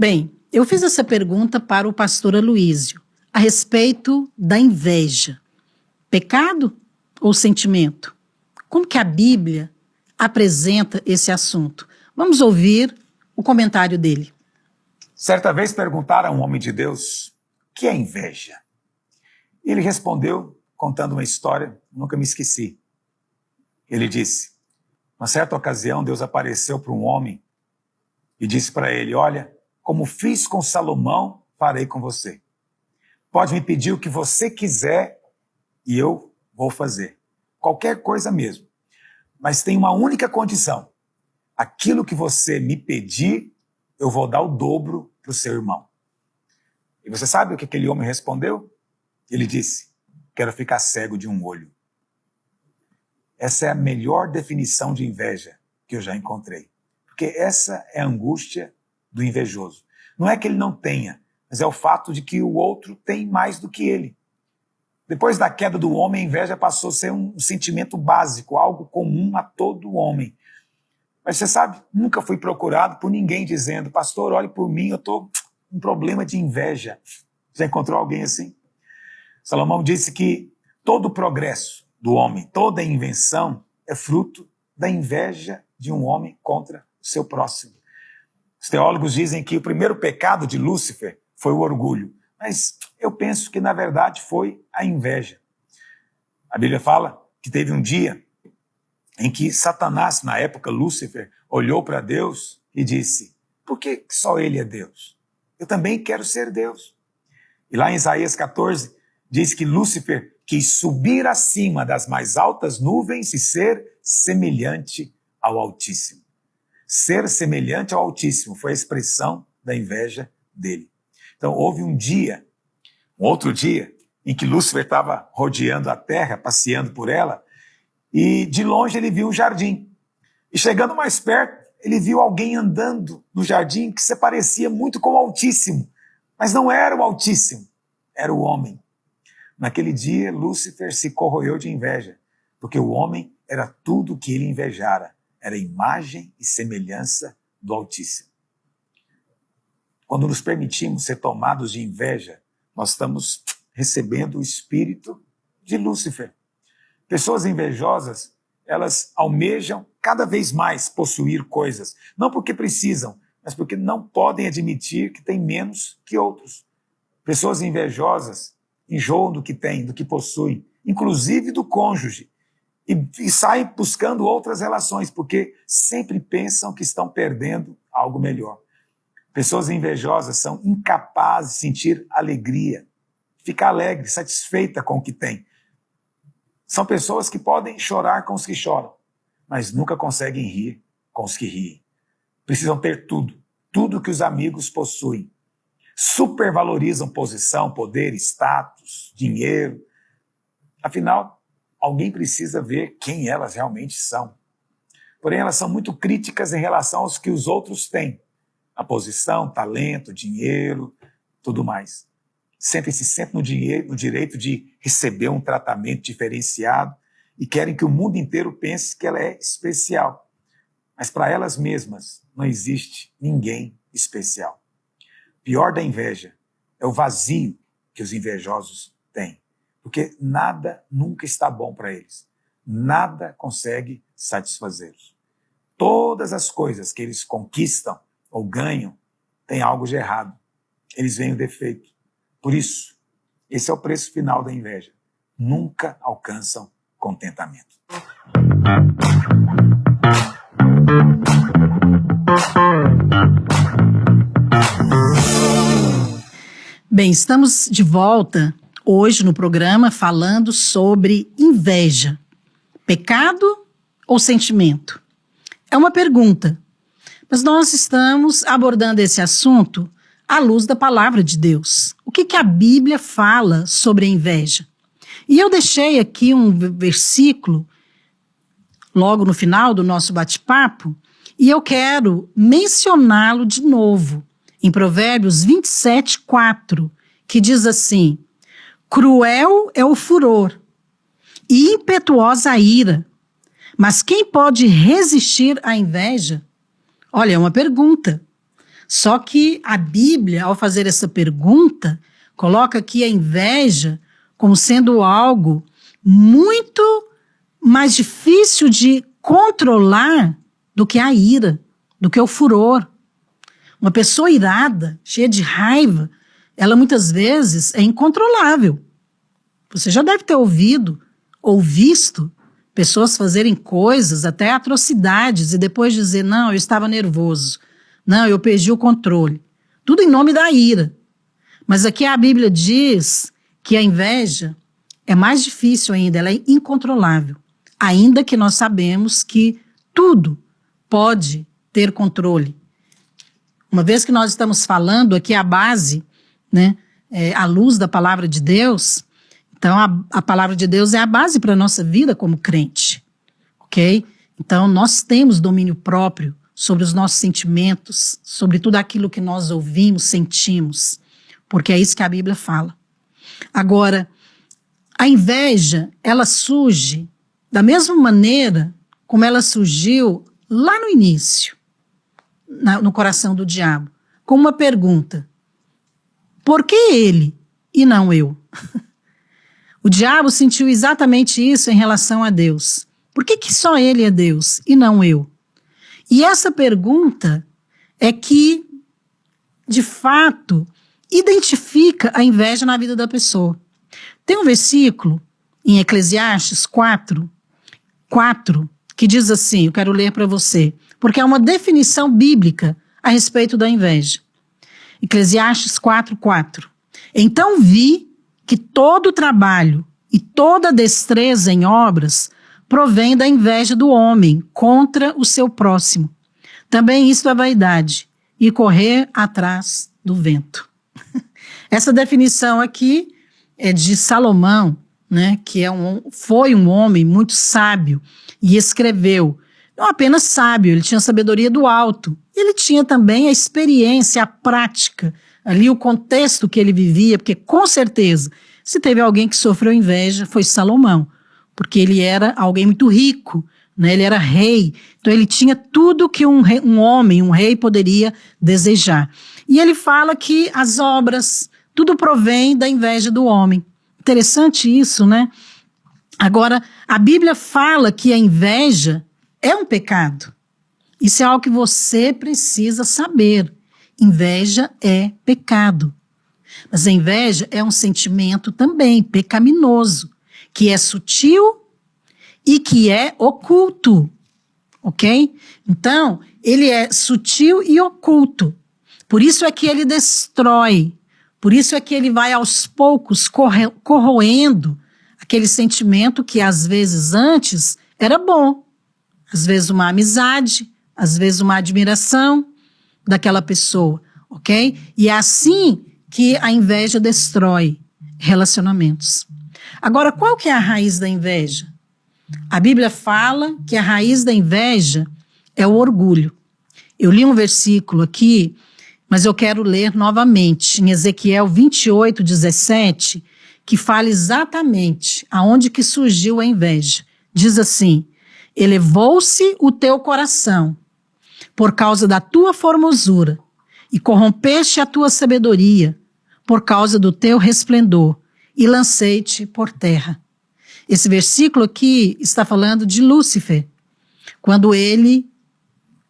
Bem, eu fiz essa pergunta para o pastor Aloísio a respeito da inveja. Pecado ou sentimento? Como que a Bíblia apresenta esse assunto? Vamos ouvir o comentário dele. Certa vez perguntaram a um homem de Deus que é inveja? E ele respondeu, contando uma história, nunca me esqueci. Ele disse, uma certa ocasião, Deus apareceu para um homem e disse para ele, olha, como fiz com Salomão, farei com você. Pode me pedir o que você quiser e eu vou fazer. Qualquer coisa mesmo. Mas tem uma única condição. Aquilo que você me pedir, eu vou dar o dobro para o seu irmão. E você sabe o que aquele homem respondeu? Ele disse, quero ficar cego de um olho. Essa é a melhor definição de inveja que eu já encontrei. Porque essa é a angústia do invejoso. Não é que ele não tenha, mas é o fato de que o outro tem mais do que ele. Depois da queda do homem, a inveja passou a ser um sentimento básico, algo comum a todo homem. Mas você sabe, nunca fui procurado por ninguém dizendo, pastor, olhe por mim, eu estou com um problema de inveja. Já encontrou alguém assim? Salomão disse que todo o progresso do homem, toda invenção é fruto da inveja de um homem contra o seu próximo. Os teólogos dizem que o primeiro pecado de Lúcifer foi o orgulho, mas eu penso que na verdade foi a inveja. A Bíblia fala que teve um dia em que Satanás, na época Lúcifer, olhou para Deus e disse, por que só ele é Deus? Eu também quero ser Deus. E lá em Isaías 14, diz que Lúcifer quis subir acima das mais altas nuvens e ser semelhante ao Altíssimo. Ser semelhante ao Altíssimo foi a expressão da inveja dele. Então houve um outro dia, em que Lúcifer estava rodeando a terra, passeando por ela, e de longe ele viu um jardim. E chegando mais perto, ele viu alguém andando no jardim que se parecia muito com o Altíssimo, mas não era o Altíssimo, era o homem. Naquele dia, Lúcifer se corroeu de inveja, porque o homem era tudo o que ele invejara, era imagem e semelhança do Altíssimo. Quando nos permitimos ser tomados de inveja, nós estamos recebendo o espírito de Lúcifer. Pessoas invejosas, elas almejam cada vez mais possuir coisas, não porque precisam, mas porque não podem admitir que têm menos que outros. Pessoas invejosas enjoam do que têm, do que possuem, inclusive do cônjuge, e saem buscando outras relações, porque sempre pensam que estão perdendo algo melhor. Pessoas invejosas são incapazes de sentir alegria, ficar alegre, satisfeita com o que tem. São pessoas que podem chorar com os que choram, mas nunca conseguem rir com os que riem. Precisam ter tudo que os amigos possuem. Supervalorizam posição, poder, status, dinheiro. Afinal, alguém precisa ver quem elas realmente são. Porém, elas são muito críticas em relação aos que os outros têm. A posição, talento, dinheiro, tudo mais. Sentem-se sempre no direito de receber um tratamento diferenciado e querem que o mundo inteiro pense que ela é especial. Mas para elas mesmas não existe ninguém especial. Pior da inveja é o vazio que os invejosos têm, porque nada nunca está bom para eles. Nada consegue satisfazê-los. Todas as coisas que eles conquistam ou ganham têm algo de errado. Eles veem o defeito. Por isso, esse é o preço final da inveja. Nunca alcançam contentamento. Bem, estamos de volta hoje no programa falando sobre inveja. Pecado ou sentimento? É uma pergunta, mas nós estamos abordando esse assunto à luz da palavra de Deus. O que a Bíblia fala sobre a inveja? E eu deixei aqui um versículo logo no final do nosso bate-papo e eu quero mencioná-lo de novo. Em Provérbios 27:4, que diz assim: cruel é o furor e impetuosa a ira, mas quem pode resistir à inveja? Olha, é uma pergunta. Só que a Bíblia, ao fazer essa pergunta, coloca aqui a inveja como sendo algo muito mais difícil de controlar do que a ira, do que o furor. Uma pessoa irada, cheia de raiva, ela muitas vezes é incontrolável. Você já deve ter ouvido ou visto pessoas fazerem coisas, até atrocidades, e depois dizer, não, eu estava nervoso, não, eu perdi o controle. Tudo em nome da ira. Mas aqui a Bíblia diz que a inveja é mais difícil ainda, ela é incontrolável. Ainda que nós sabemos que tudo pode ter controle. Uma vez que nós estamos falando aqui a base, né, à luz da palavra de Deus, então a palavra de Deus é a base para a nossa vida como crente, ok? Então nós temos domínio próprio sobre os nossos sentimentos, sobre tudo aquilo que nós ouvimos, sentimos, porque é isso que a Bíblia fala. Agora, a inveja, ela surge da mesma maneira como ela surgiu lá no início, no coração do diabo, com uma pergunta: por que ele e não eu? O diabo sentiu exatamente isso em relação a Deus. Por que só ele é Deus e não eu? E essa pergunta é que, de fato, identifica a inveja na vida da pessoa. Tem um versículo em Eclesiastes 4, que diz assim, eu quero ler para você, porque é uma definição bíblica a respeito da inveja. Eclesiastes 4:4. Então vi que todo trabalho e toda destreza em obras provém da inveja do homem contra o seu próximo. Também isto é vaidade e correr atrás do vento. Essa definição aqui é de Salomão, né, que foi um homem muito sábio e escreveu. Não apenas sábio, ele tinha sabedoria do alto. Ele tinha também a experiência, a prática, ali o contexto que ele vivia, porque com certeza, se teve alguém que sofreu inveja, foi Salomão, porque ele era alguém muito rico, né? Ele era rei, então ele tinha tudo que um rei poderia desejar. E ele fala que as obras, tudo provém da inveja do homem. Interessante isso, né? Agora, a Bíblia fala que a inveja é um pecado. Isso é algo que você precisa saber. Inveja é pecado. Mas a inveja é um sentimento também pecaminoso, que é sutil e que é oculto, ok? Então, ele é sutil e oculto. Por isso é que ele destrói, por isso é que ele vai aos poucos corroendo aquele sentimento que às vezes antes era bom. Às vezes uma amizade, às vezes uma admiração daquela pessoa, ok? E é assim que a inveja destrói relacionamentos. Agora, qual que é a raiz da inveja? A Bíblia fala que a raiz da inveja é o orgulho. Eu li um versículo aqui, mas eu quero ler novamente, em Ezequiel 28:17, que fala exatamente aonde que surgiu a inveja. Diz assim: elevou-se o teu coração por causa da tua formosura, e corrompeste a tua sabedoria por causa do teu resplendor, e lancei-te por terra. Esse versículo aqui está falando de Lúcifer, quando ele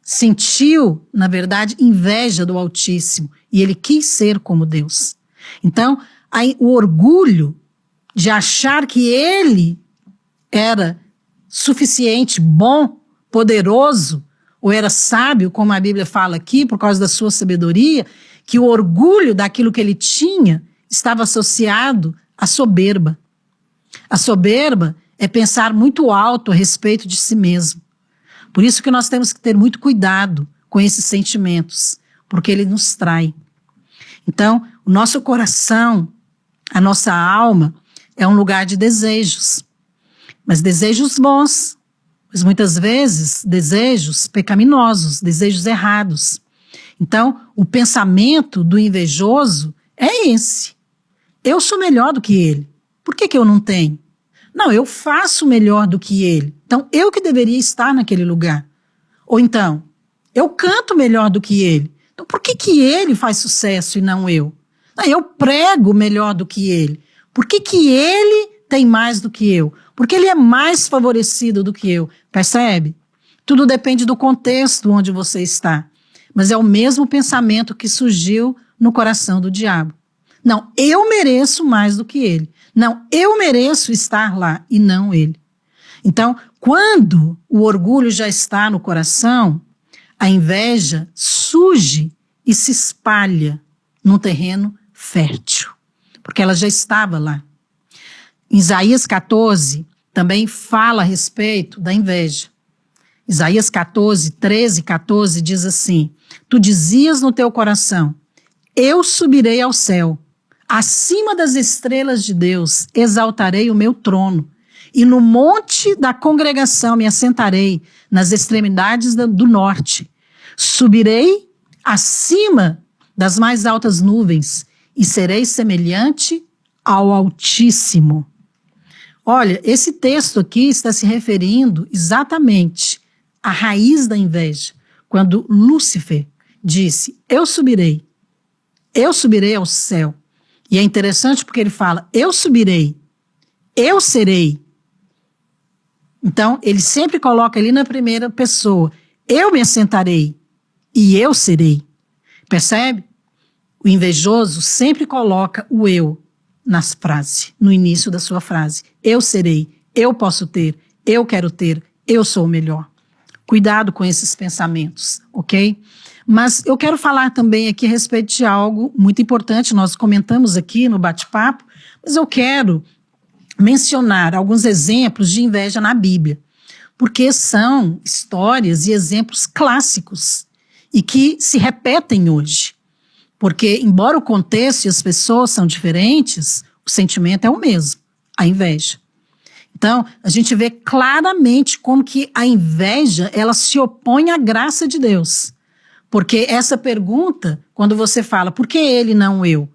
sentiu, na verdade, inveja do Altíssimo, e ele quis ser como Deus. Então, o orgulho de achar que ele era suficiente, bom, poderoso, ou era sábio, como a Bíblia fala aqui, por causa da sua sabedoria, que o orgulho daquilo que ele tinha estava associado à soberba. A soberba é pensar muito alto a respeito de si mesmo. Por isso que nós temos que ter muito cuidado com esses sentimentos, porque ele nos trai. Então, o nosso coração, a nossa alma, é um lugar de desejos, mas desejos bons, mas muitas vezes desejos pecaminosos, desejos errados. Então, o pensamento do invejoso é esse: eu sou melhor do que ele, por que eu não tenho? Não, eu faço melhor do que ele, então eu que deveria estar naquele lugar. Ou então, eu canto melhor do que ele, então por que ele faz sucesso e não eu? Não, eu prego melhor do que ele, por que ele tem mais do que eu? Porque ele é mais favorecido do que eu, percebe? Tudo depende do contexto onde você está, mas é o mesmo pensamento que surgiu no coração do diabo. Não, eu mereço mais do que ele. Não, eu mereço estar lá e não ele. Então, quando o orgulho já está no coração, a inveja surge e se espalha num terreno fértil, porque ela já estava lá. Em Isaías 14, também fala a respeito da inveja. Isaías 14, 13, 14 diz assim: tu dizias no teu coração, eu subirei ao céu, acima das estrelas de Deus exaltarei o meu trono, e no monte da congregação me assentarei, nas extremidades do norte. Subirei acima das mais altas nuvens, e serei semelhante ao Altíssimo. Olha, esse texto aqui está se referindo exatamente à raiz da inveja, quando Lúcifer disse, eu subirei ao céu. E é interessante porque ele fala, eu subirei, eu serei. Então, ele sempre coloca ali na primeira pessoa, eu me assentarei e eu serei. Percebe? O invejoso sempre coloca o eu nas frases, no início da sua frase. Eu serei, eu posso ter, eu quero ter, eu sou o melhor. Cuidado com esses pensamentos, ok? Mas eu quero falar também aqui a respeito de algo muito importante, nós comentamos aqui no bate-papo, mas eu quero mencionar alguns exemplos de inveja na Bíblia, porque são histórias e exemplos clássicos e que se repetem hoje. Porque, embora o contexto e as pessoas são diferentes, o sentimento é o mesmo, a inveja. Então, a gente vê claramente como que a inveja, ela se opõe à graça de Deus. Porque essa pergunta, quando você fala, por que ele não eu?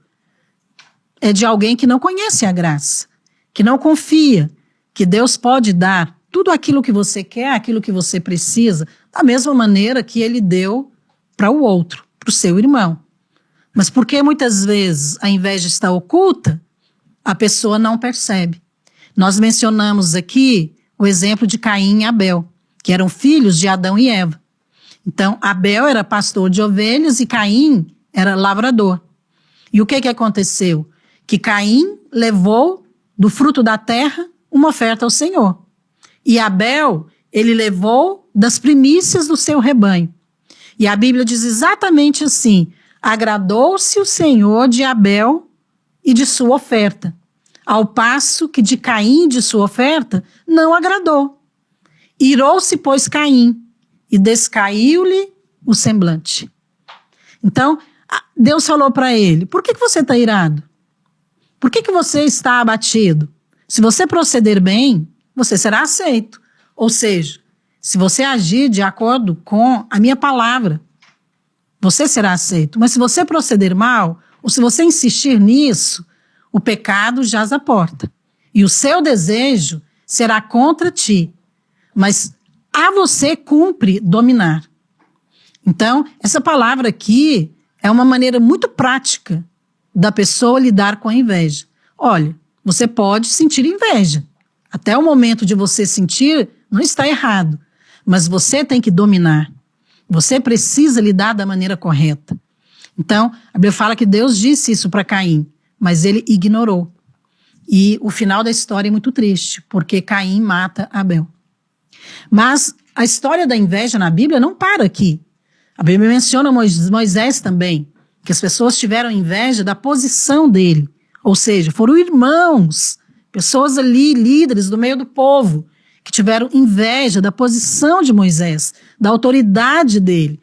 É de alguém que não conhece a graça, que não confia, que Deus pode dar tudo aquilo que você quer, aquilo que você precisa, da mesma maneira que ele deu para o outro, para o seu irmão. Mas porque muitas vezes a inveja está oculta, a pessoa não percebe. Nós mencionamos aqui o exemplo de Caim e Abel, que eram filhos de Adão e Eva. Então, Abel era pastor de ovelhas e Caim era lavrador. E o que aconteceu? Que Caim levou do fruto da terra uma oferta ao Senhor. E Abel, ele levou das primícias do seu rebanho. E a Bíblia diz exatamente assim, agradou-se o Senhor de Abel e de sua oferta, ao passo que de Caim e de sua oferta não agradou. Irou-se, pois, Caim, e descaiu-lhe o semblante. Então, Deus falou para ele, por que você está irado? Por que você está abatido? Se você proceder bem, você será aceito. Ou seja, se você agir de acordo com a minha palavra, você será aceito. Mas se você proceder mal, ou se você insistir nisso, o pecado jaz à porta. E o seu desejo será contra ti. Mas a você cumpre dominar. Então, essa palavra aqui é uma maneira muito prática da pessoa lidar com a inveja. Olha, você pode sentir inveja. Até o momento de você sentir, não está errado. Mas você tem que dominar. Você precisa lidar da maneira correta. Então, a Bíblia fala que Deus disse isso para Caim, mas ele ignorou. E o final da história é muito triste, porque Caim mata Abel. Mas a história da inveja na Bíblia não para aqui. A Bíblia menciona Moisés também, que as pessoas tiveram inveja da posição dele. Ou seja, foram irmãos, pessoas ali, líderes do meio do povo, que tiveram inveja da posição de Moisés, da autoridade dele.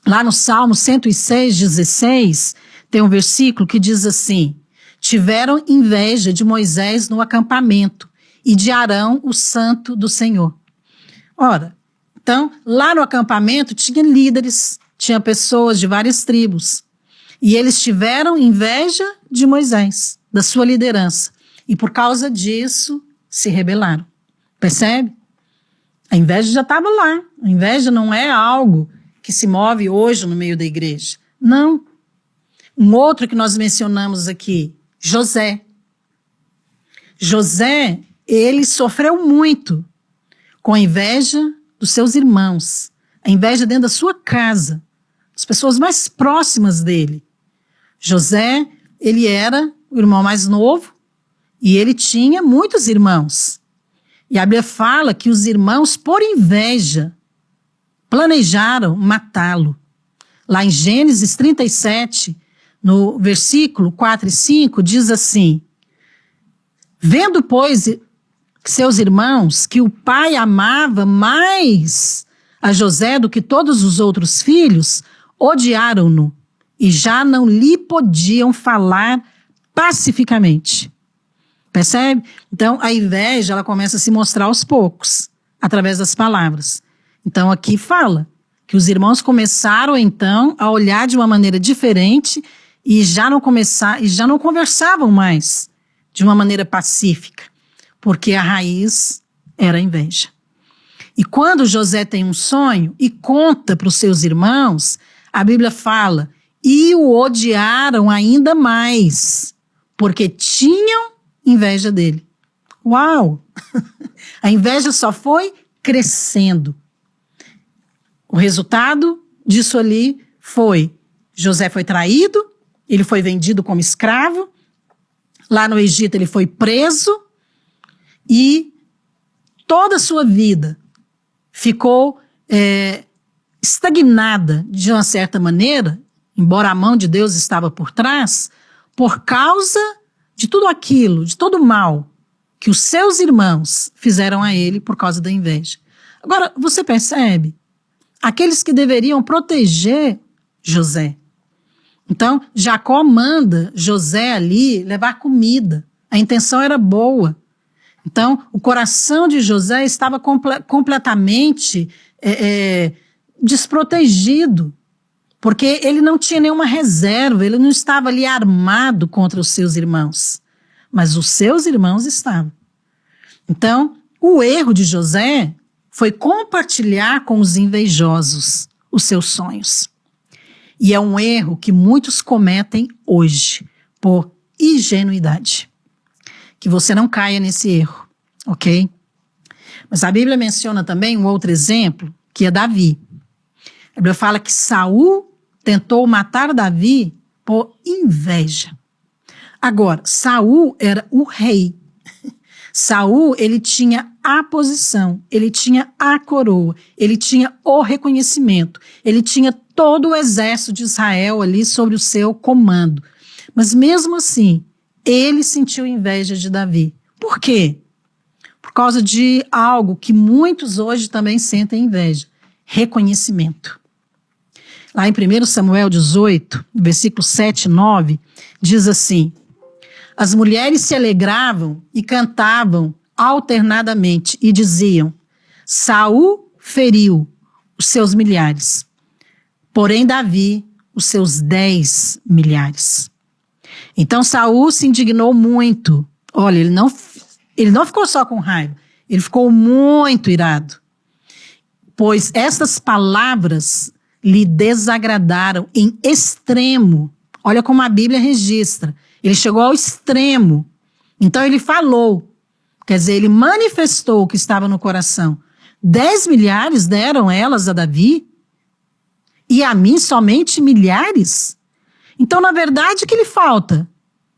Lá no Salmo 106, 16, tem um versículo que diz assim, tiveram inveja de Moisés no acampamento e de Arão, o santo do Senhor. Ora, então, lá no acampamento tinha líderes, tinha pessoas de várias tribos. E eles tiveram inveja de Moisés, da sua liderança. E por causa disso, se rebelaram. Percebe? A inveja já estava lá. A inveja não é algo que se move hoje no meio da igreja. Não. Um outro que nós mencionamos aqui, José. José, ele sofreu muito com a inveja dos seus irmãos, a inveja dentro da sua casa, as pessoas mais próximas dele. José ele era o irmão mais novo e ele tinha muitos irmãos. E a Bíblia fala que os irmãos, por inveja, planejaram matá-lo. Lá em Gênesis 37, no versículo 4 e 5, diz assim: vendo, pois, seus irmãos que o pai amava mais a José do que todos os outros filhos, odiaram-no e já não lhe podiam falar pacificamente. Percebe? Então, a inveja, ela começa a se mostrar aos poucos, através das palavras. Então, aqui fala que os irmãos começaram, então, a olhar de uma maneira diferente e já não conversavam mais de uma maneira pacífica, porque a raiz era a inveja. E quando José tem um sonho e conta para os seus irmãos, a Bíblia fala, e o odiaram ainda mais, porque tinham inveja dele. Uau! A inveja só foi crescendo. O resultado disso ali foi, José foi traído, ele foi vendido como escravo, lá no Egito ele foi preso e toda a sua vida ficou estagnada de uma certa maneira, embora a mão de Deus estava por trás, por causa de tudo aquilo, de todo o mal que os seus irmãos fizeram a ele por causa da inveja. Agora, você percebe? Aqueles que deveriam proteger José. Então, Jacó manda José ali levar comida. A intenção era boa. Então, o coração de José estava completamente desprotegido, porque ele não tinha nenhuma reserva, ele não estava ali armado contra os seus irmãos, mas os seus irmãos estavam. Então, o erro de José foi compartilhar com os invejosos os seus sonhos. E é um erro que muitos cometem hoje, por ingenuidade. Que você não caia nesse erro, ok? Mas a Bíblia menciona também um outro exemplo, que é Davi. A Bíblia fala que Saul tentou matar Davi por inveja. Agora, Saul era o rei. Saul, ele tinha a posição, ele tinha a coroa, ele tinha o reconhecimento, ele tinha todo o exército de Israel ali sobre o seu comando. Mas mesmo assim, ele sentiu inveja de Davi. Por quê? Por causa de algo que muitos hoje também sentem inveja: reconhecimento. Lá em 1 Samuel 18, versículo 7 e 9, diz assim: as mulheres se alegravam e cantavam alternadamente e diziam: Saul feriu os seus milhares, porém Davi os seus 10 milhares. Então Saul se indignou muito. Olha, ele não ficou só com raiva, ele ficou muito irado, pois estas palavras lhe desagradaram em extremo. Olha como a Bíblia registra. Ele chegou ao extremo. Então ele falou, quer dizer, ele manifestou o que estava no coração. 10 milhares deram elas a Davi, e a mim somente milhares? Então, na verdade, o que lhe falta?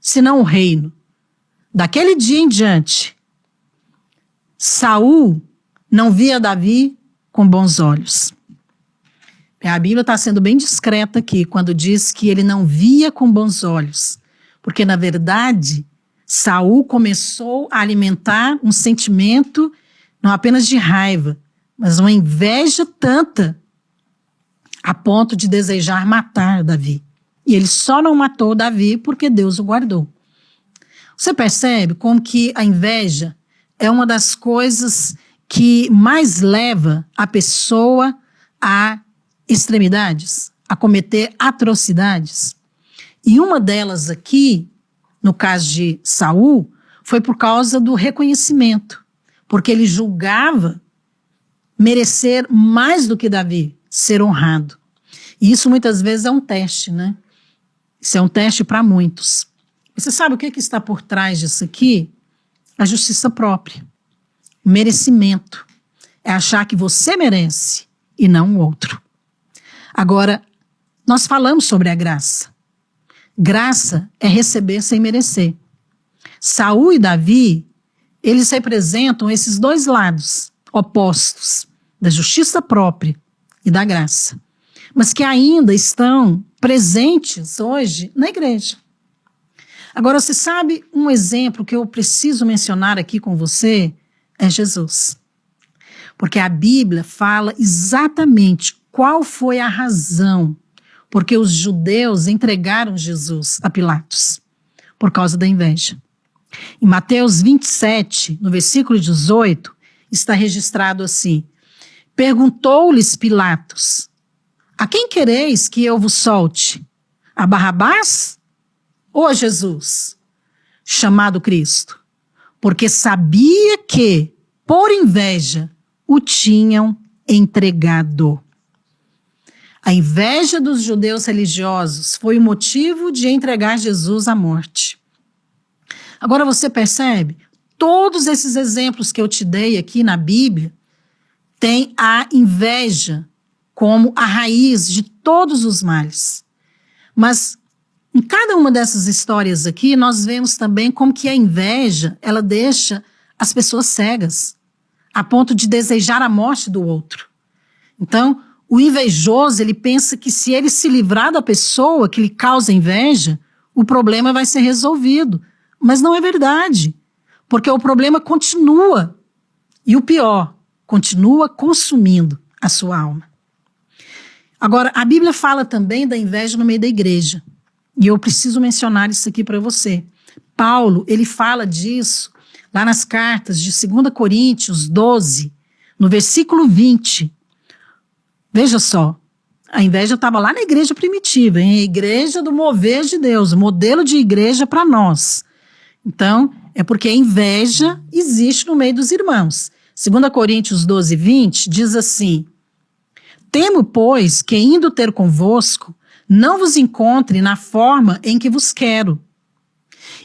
Senão o reino. Daquele dia em diante, Saul não via Davi com bons olhos. A Bíblia está sendo bem discreta aqui, quando diz que ele não via com bons olhos. Porque, na verdade, Saul começou a alimentar um sentimento não apenas de raiva, mas uma inveja tanta, a ponto de desejar matar Davi. E ele só não matou Davi porque Deus o guardou. Você percebe como que a inveja é uma das coisas que mais leva a pessoa a extremidades, a cometer atrocidades? E uma delas aqui, no caso de Saul, foi por causa do reconhecimento, porque ele julgava merecer mais do que Davi, ser honrado. E isso muitas vezes é um teste, né? Isso é um teste para muitos. E você sabe o que está por trás disso aqui? A justiça própria, o merecimento. É achar que você merece e não o outro. Agora, nós falamos sobre a graça. Graça é receber sem merecer. Saul e Davi, eles representam esses dois lados opostos, da justiça própria e da graça, mas que ainda estão presentes hoje na igreja. Agora, você sabe um exemplo que eu preciso mencionar aqui com você? É Jesus. Porque a Bíblia fala exatamente qual foi a razão porque os judeus entregaram Jesus a Pilatos, por causa da inveja. Em Mateus 27, no versículo 18, está registrado assim: perguntou-lhes Pilatos: a quem quereis que eu vos solte? A Barrabás ou a Jesus, chamado Cristo? Porque sabia que, por inveja, o tinham entregado. A inveja dos judeus religiosos foi o motivo de entregar Jesus à morte. Agora você percebe? Todos esses exemplos que eu te dei aqui na Bíblia têm a inveja como a raiz de todos os males. Mas em cada uma dessas histórias aqui, nós vemos também como que a inveja, ela deixa as pessoas cegas, a ponto de desejar a morte do outro. Então, o invejoso, ele pensa que se ele se livrar da pessoa que lhe causa inveja, o problema vai ser resolvido. Mas não é verdade, porque o problema continua. E o pior, continua consumindo a sua alma. Agora, a Bíblia fala também da inveja no meio da igreja. E eu preciso mencionar isso aqui para você. Paulo, ele fala disso lá nas cartas de 2 Coríntios 12, no versículo 20. Veja só, a inveja estava lá na igreja primitiva, hein? A igreja do mover de Deus, modelo de igreja para nós. Então, é porque a inveja existe no meio dos irmãos. 2 Coríntios 12, 20 diz assim: temo, pois, que indo ter convosco, não vos encontre na forma em que vos quero,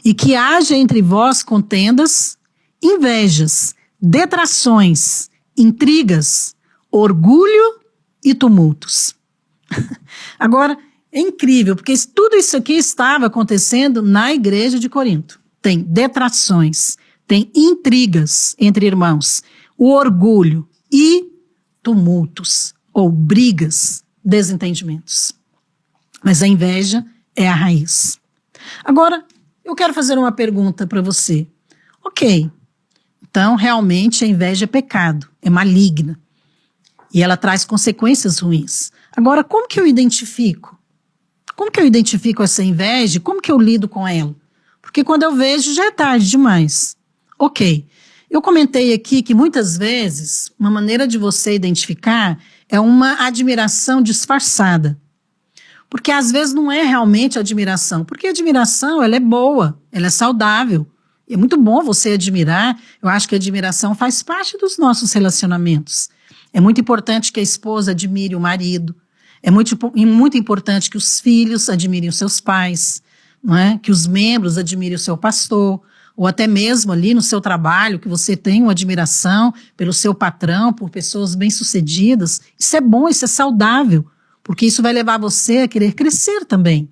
e que haja entre vós contendas, invejas, detrações, intrigas, orgulho e tumultos. Agora, é incrível, porque tudo isso aqui estava acontecendo na igreja de Corinto. Tem detrações, tem intrigas entre irmãos, o orgulho e tumultos, ou brigas, desentendimentos. Mas a inveja é a raiz. Agora, eu quero fazer uma pergunta para você. Ok, então realmente a inveja é pecado, é maligna. E ela traz consequências ruins. Agora, como que eu identifico? Como que eu identifico essa inveja? Como que eu lido com ela? Porque quando eu vejo, já é tarde demais. Ok, eu comentei aqui que muitas vezes, uma maneira de você identificar é uma admiração disfarçada. Porque às vezes não é realmente admiração. Porque a admiração, ela é boa, ela é saudável. É muito bom você admirar. Eu acho que a admiração faz parte dos nossos relacionamentos. É muito importante que a esposa admire o marido. É muito importante que os filhos admirem os seus pais, não é? Que os membros admirem o seu pastor, ou até mesmo ali no seu trabalho, que você tenha uma admiração pelo seu patrão, por pessoas bem-sucedidas. Isso é bom, isso é saudável, porque isso vai levar você a querer crescer também.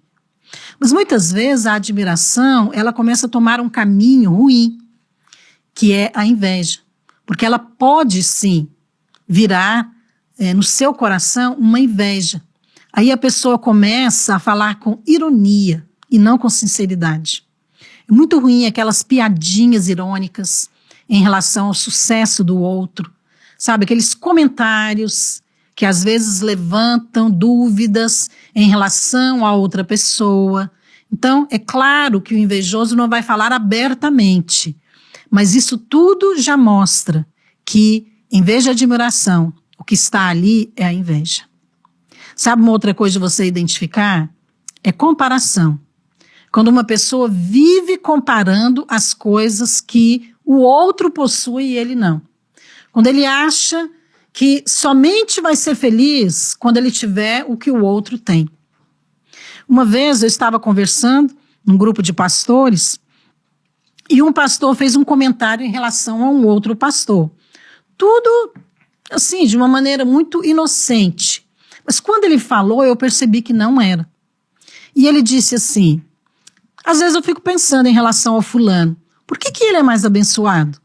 Mas muitas vezes a admiração, ela começa a tomar um caminho ruim, que é a inveja. Porque ela pode, sim, virar no seu coração uma inveja. Aí a pessoa começa a falar com ironia e não com sinceridade. É muito ruim aquelas piadinhas irônicas em relação ao sucesso do outro. Sabe, aqueles comentários que às vezes levantam dúvidas em relação a outra pessoa. Então, é claro que o invejoso não vai falar abertamente, mas isso tudo já mostra que, em vez de admiração, o que está ali é a inveja. Sabe uma outra coisa de você identificar? É comparação. Quando uma pessoa vive comparando as coisas que o outro possui e ele não. Quando ele acha que somente vai ser feliz quando ele tiver o que o outro tem. Uma vez eu estava conversando num grupo de pastores e um pastor fez um comentário em relação a um outro pastor. Tudo, assim, de uma maneira muito inocente. Mas quando ele falou, eu percebi que não era. E ele disse assim: Às vezes eu fico pensando em relação ao fulano, por que ele é mais abençoado?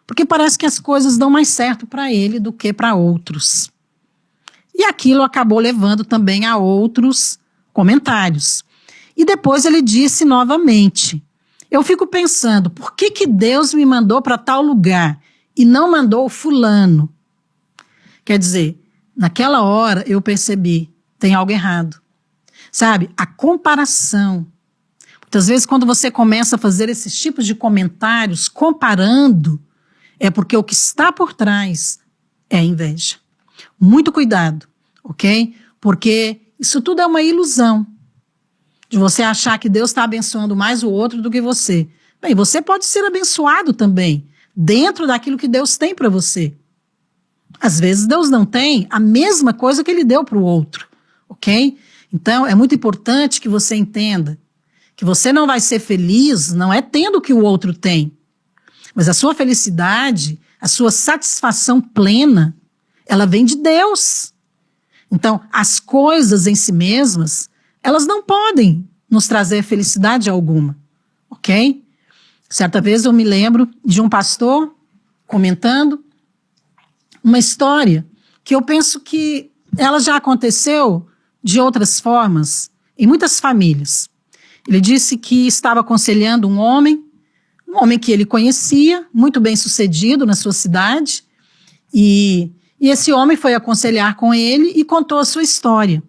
Porque parece que as coisas dão mais certo para ele do que para outros. E aquilo acabou levando também a outros comentários. E depois ele disse novamente, eu fico pensando, por que Deus me mandou para tal lugar e não mandou o fulano? Quer dizer, naquela hora eu percebi, tem algo errado. Sabe, a comparação. Muitas vezes quando você começa a fazer esses tipos de comentários, comparando, é porque o que está por trás é inveja. Muito cuidado, ok? Porque isso tudo é uma ilusão. De você achar que Deus está abençoando mais o outro do que você. Bem, você pode ser abençoado também, dentro daquilo que Deus tem para você. Às vezes Deus não tem a mesma coisa que Ele deu para o outro, ok? Então, é muito importante que você entenda que você não vai ser feliz, não é tendo o que o outro tem, mas a sua felicidade, a sua satisfação plena, ela vem de Deus. Então, as coisas em si mesmas, elas não podem nos trazer felicidade alguma, ok? Certa vez eu me lembro de um pastor comentando uma história que eu penso que ela já aconteceu de outras formas em muitas famílias. Ele disse que estava aconselhando um homem que ele conhecia, muito bem sucedido na sua cidade, e esse homem foi aconselhar com ele e contou a sua história.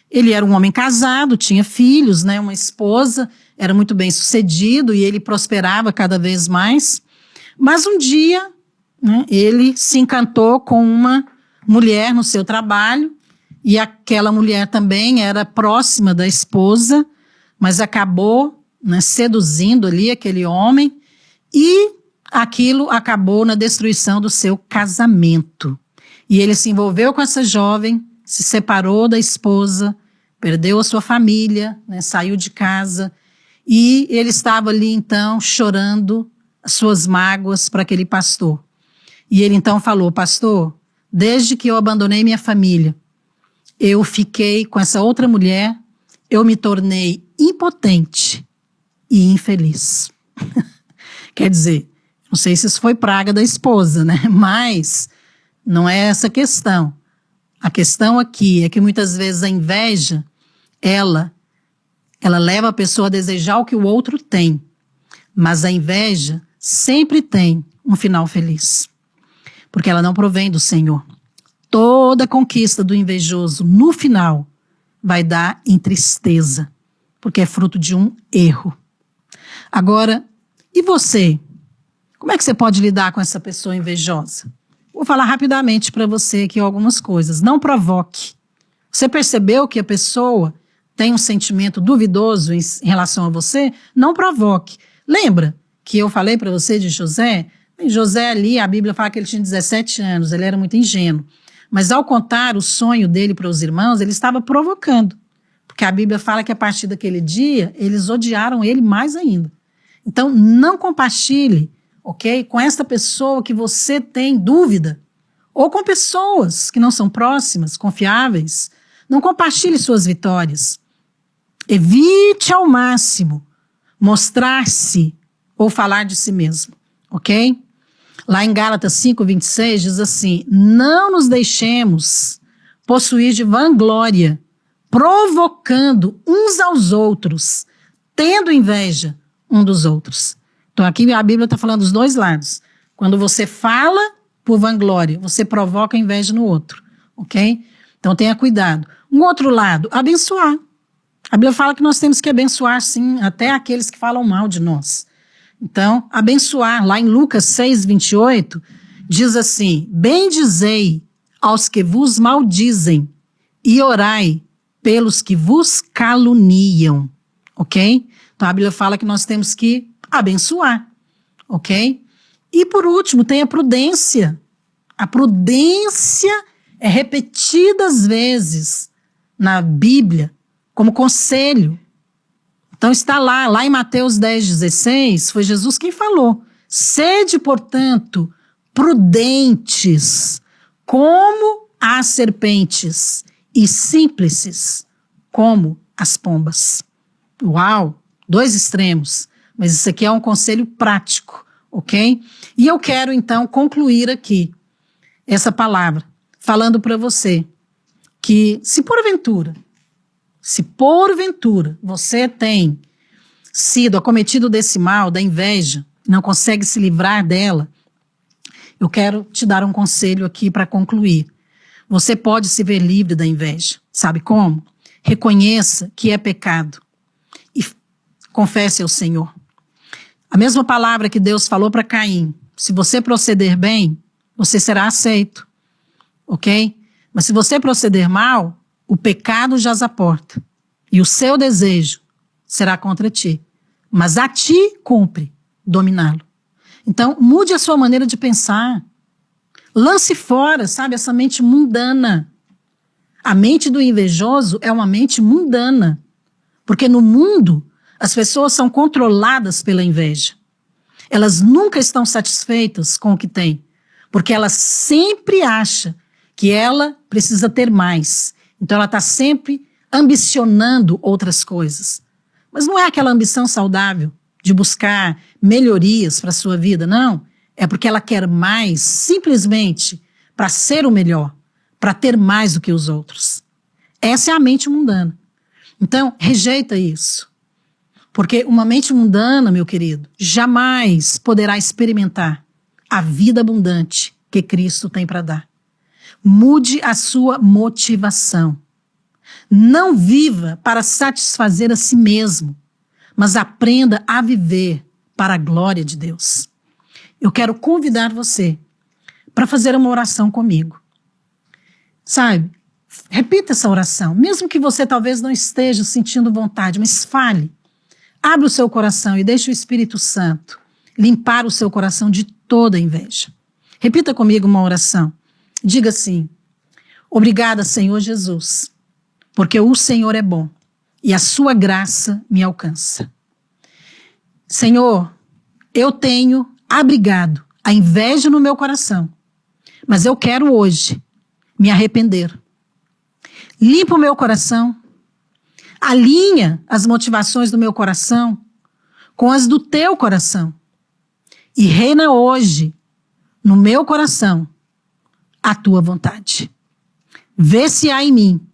Ele era um homem casado, tinha filhos, né, uma esposa, era muito bem sucedido e ele prosperava cada vez mais. Mas um dia, né, ele se encantou com uma mulher no seu trabalho e aquela mulher também era próxima da esposa, mas acabou, né, seduzindo ali aquele homem e aquilo acabou na destruição do seu casamento. E ele se envolveu com essa jovem, se separou da esposa, perdeu a sua família, né, saiu de casa e ele estava ali então chorando as suas mágoas para aquele pastor. E ele então falou, pastor, desde que eu abandonei minha família, eu fiquei com essa outra mulher, eu me tornei impotente e infeliz. Quer dizer, não sei se isso foi praga da esposa, né? Mas não é essa a questão. A questão aqui é que muitas vezes a inveja, ela leva a pessoa a desejar o que o outro tem. Mas a inveja sempre tem um final feliz. Porque ela não provém do Senhor. Toda conquista do invejoso, no final, vai dar em tristeza. Porque é fruto de um erro. Agora, e você? Como é que você pode lidar com essa pessoa invejosa? Vou falar rapidamente para você aqui algumas coisas. Não provoque. Você percebeu que a pessoa tem um sentimento duvidoso em relação a você? Não provoque. Lembra que eu falei para você de José? José ali, a Bíblia fala que ele tinha 17 anos, ele era muito ingênuo. Mas ao contar o sonho dele para os irmãos, ele estava provocando. Porque a Bíblia fala que a partir daquele dia, eles odiaram ele mais ainda. Então, não compartilhe, ok? Com esta pessoa que você tem dúvida, ou com pessoas que não são próximas, confiáveis. Não compartilhe suas vitórias. Evite ao máximo mostrar-se ou falar de si mesmo, ok? Lá em Gálatas 5:26 diz assim, não nos deixemos possuir de vanglória, provocando uns aos outros, tendo inveja um dos outros. Então aqui a Bíblia está falando dos dois lados. Quando você fala por vanglória, você provoca inveja no outro, ok? Então tenha cuidado. Um outro lado, abençoar. A Bíblia fala que nós temos que abençoar sim, até aqueles que falam mal de nós. Então, abençoar, lá em Lucas 6:28, diz assim, bendizei aos que vos maldizem e orai pelos que vos caluniam, ok? Então a Bíblia fala que nós temos que abençoar, ok? E por último, tem a prudência. A prudência é repetida às vezes na Bíblia como conselho. Então está lá em Mateus 10:16, foi Jesus quem falou. Sede, portanto, prudentes como as serpentes e simples como as pombas. Uau! dois extremos, mas isso aqui é um conselho prático, ok? E eu quero então concluir aqui essa palavra, falando para você que se porventura você tem sido acometido desse mal, da inveja, não consegue se livrar dela, eu quero te dar um conselho aqui para concluir. Você pode se ver livre da inveja. Sabe como? Reconheça que é pecado e confesse ao Senhor. A mesma palavra que Deus falou para Caim, se você proceder bem, você será aceito, ok? Mas se você proceder mal, o pecado jaz à porta e o seu desejo será contra ti. Mas a ti cumpre dominá-lo. Então, mude a sua maneira de pensar. Lance fora, sabe, essa mente mundana. A mente do invejoso é uma mente mundana. Porque no mundo, as pessoas são controladas pela inveja. Elas nunca estão satisfeitas com o que têm. Porque ela sempre acha que ela precisa ter mais. Então ela está sempre ambicionando outras coisas. Mas não é aquela ambição saudável de buscar melhorias para a sua vida, não. É porque ela quer mais simplesmente para ser o melhor, para ter mais do que os outros. Essa é a mente mundana. Então, rejeita isso. Porque uma mente mundana, meu querido, jamais poderá experimentar a vida abundante que Cristo tem para dar. Mude a sua motivação. Não viva para satisfazer a si mesmo, mas aprenda a viver para a glória de Deus. Eu quero convidar você para fazer uma oração comigo. Sabe? Repita essa oração, mesmo que você talvez não esteja sentindo vontade, mas fale. Abra o seu coração e deixe o Espírito Santo limpar o seu coração de toda inveja. Repita comigo uma oração. Diga assim: obrigada, Senhor Jesus, porque o Senhor é bom e a sua graça me alcança. Senhor, eu tenho abrigado a inveja no meu coração, mas eu quero hoje me arrepender. Limpa o meu coração, alinha as motivações do meu coração com as do teu coração e reina hoje no meu coração a tua vontade. Vê se há em mim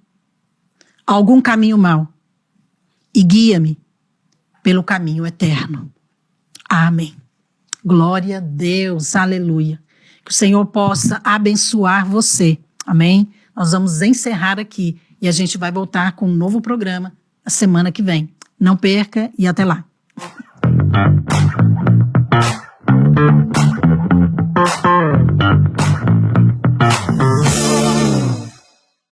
algum caminho mau e guia-me pelo caminho eterno. Amém. Glória a Deus, aleluia. Que o Senhor possa abençoar você. Amém? Nós vamos encerrar aqui e a gente vai voltar com um novo programa a semana que vem. Não perca e até lá.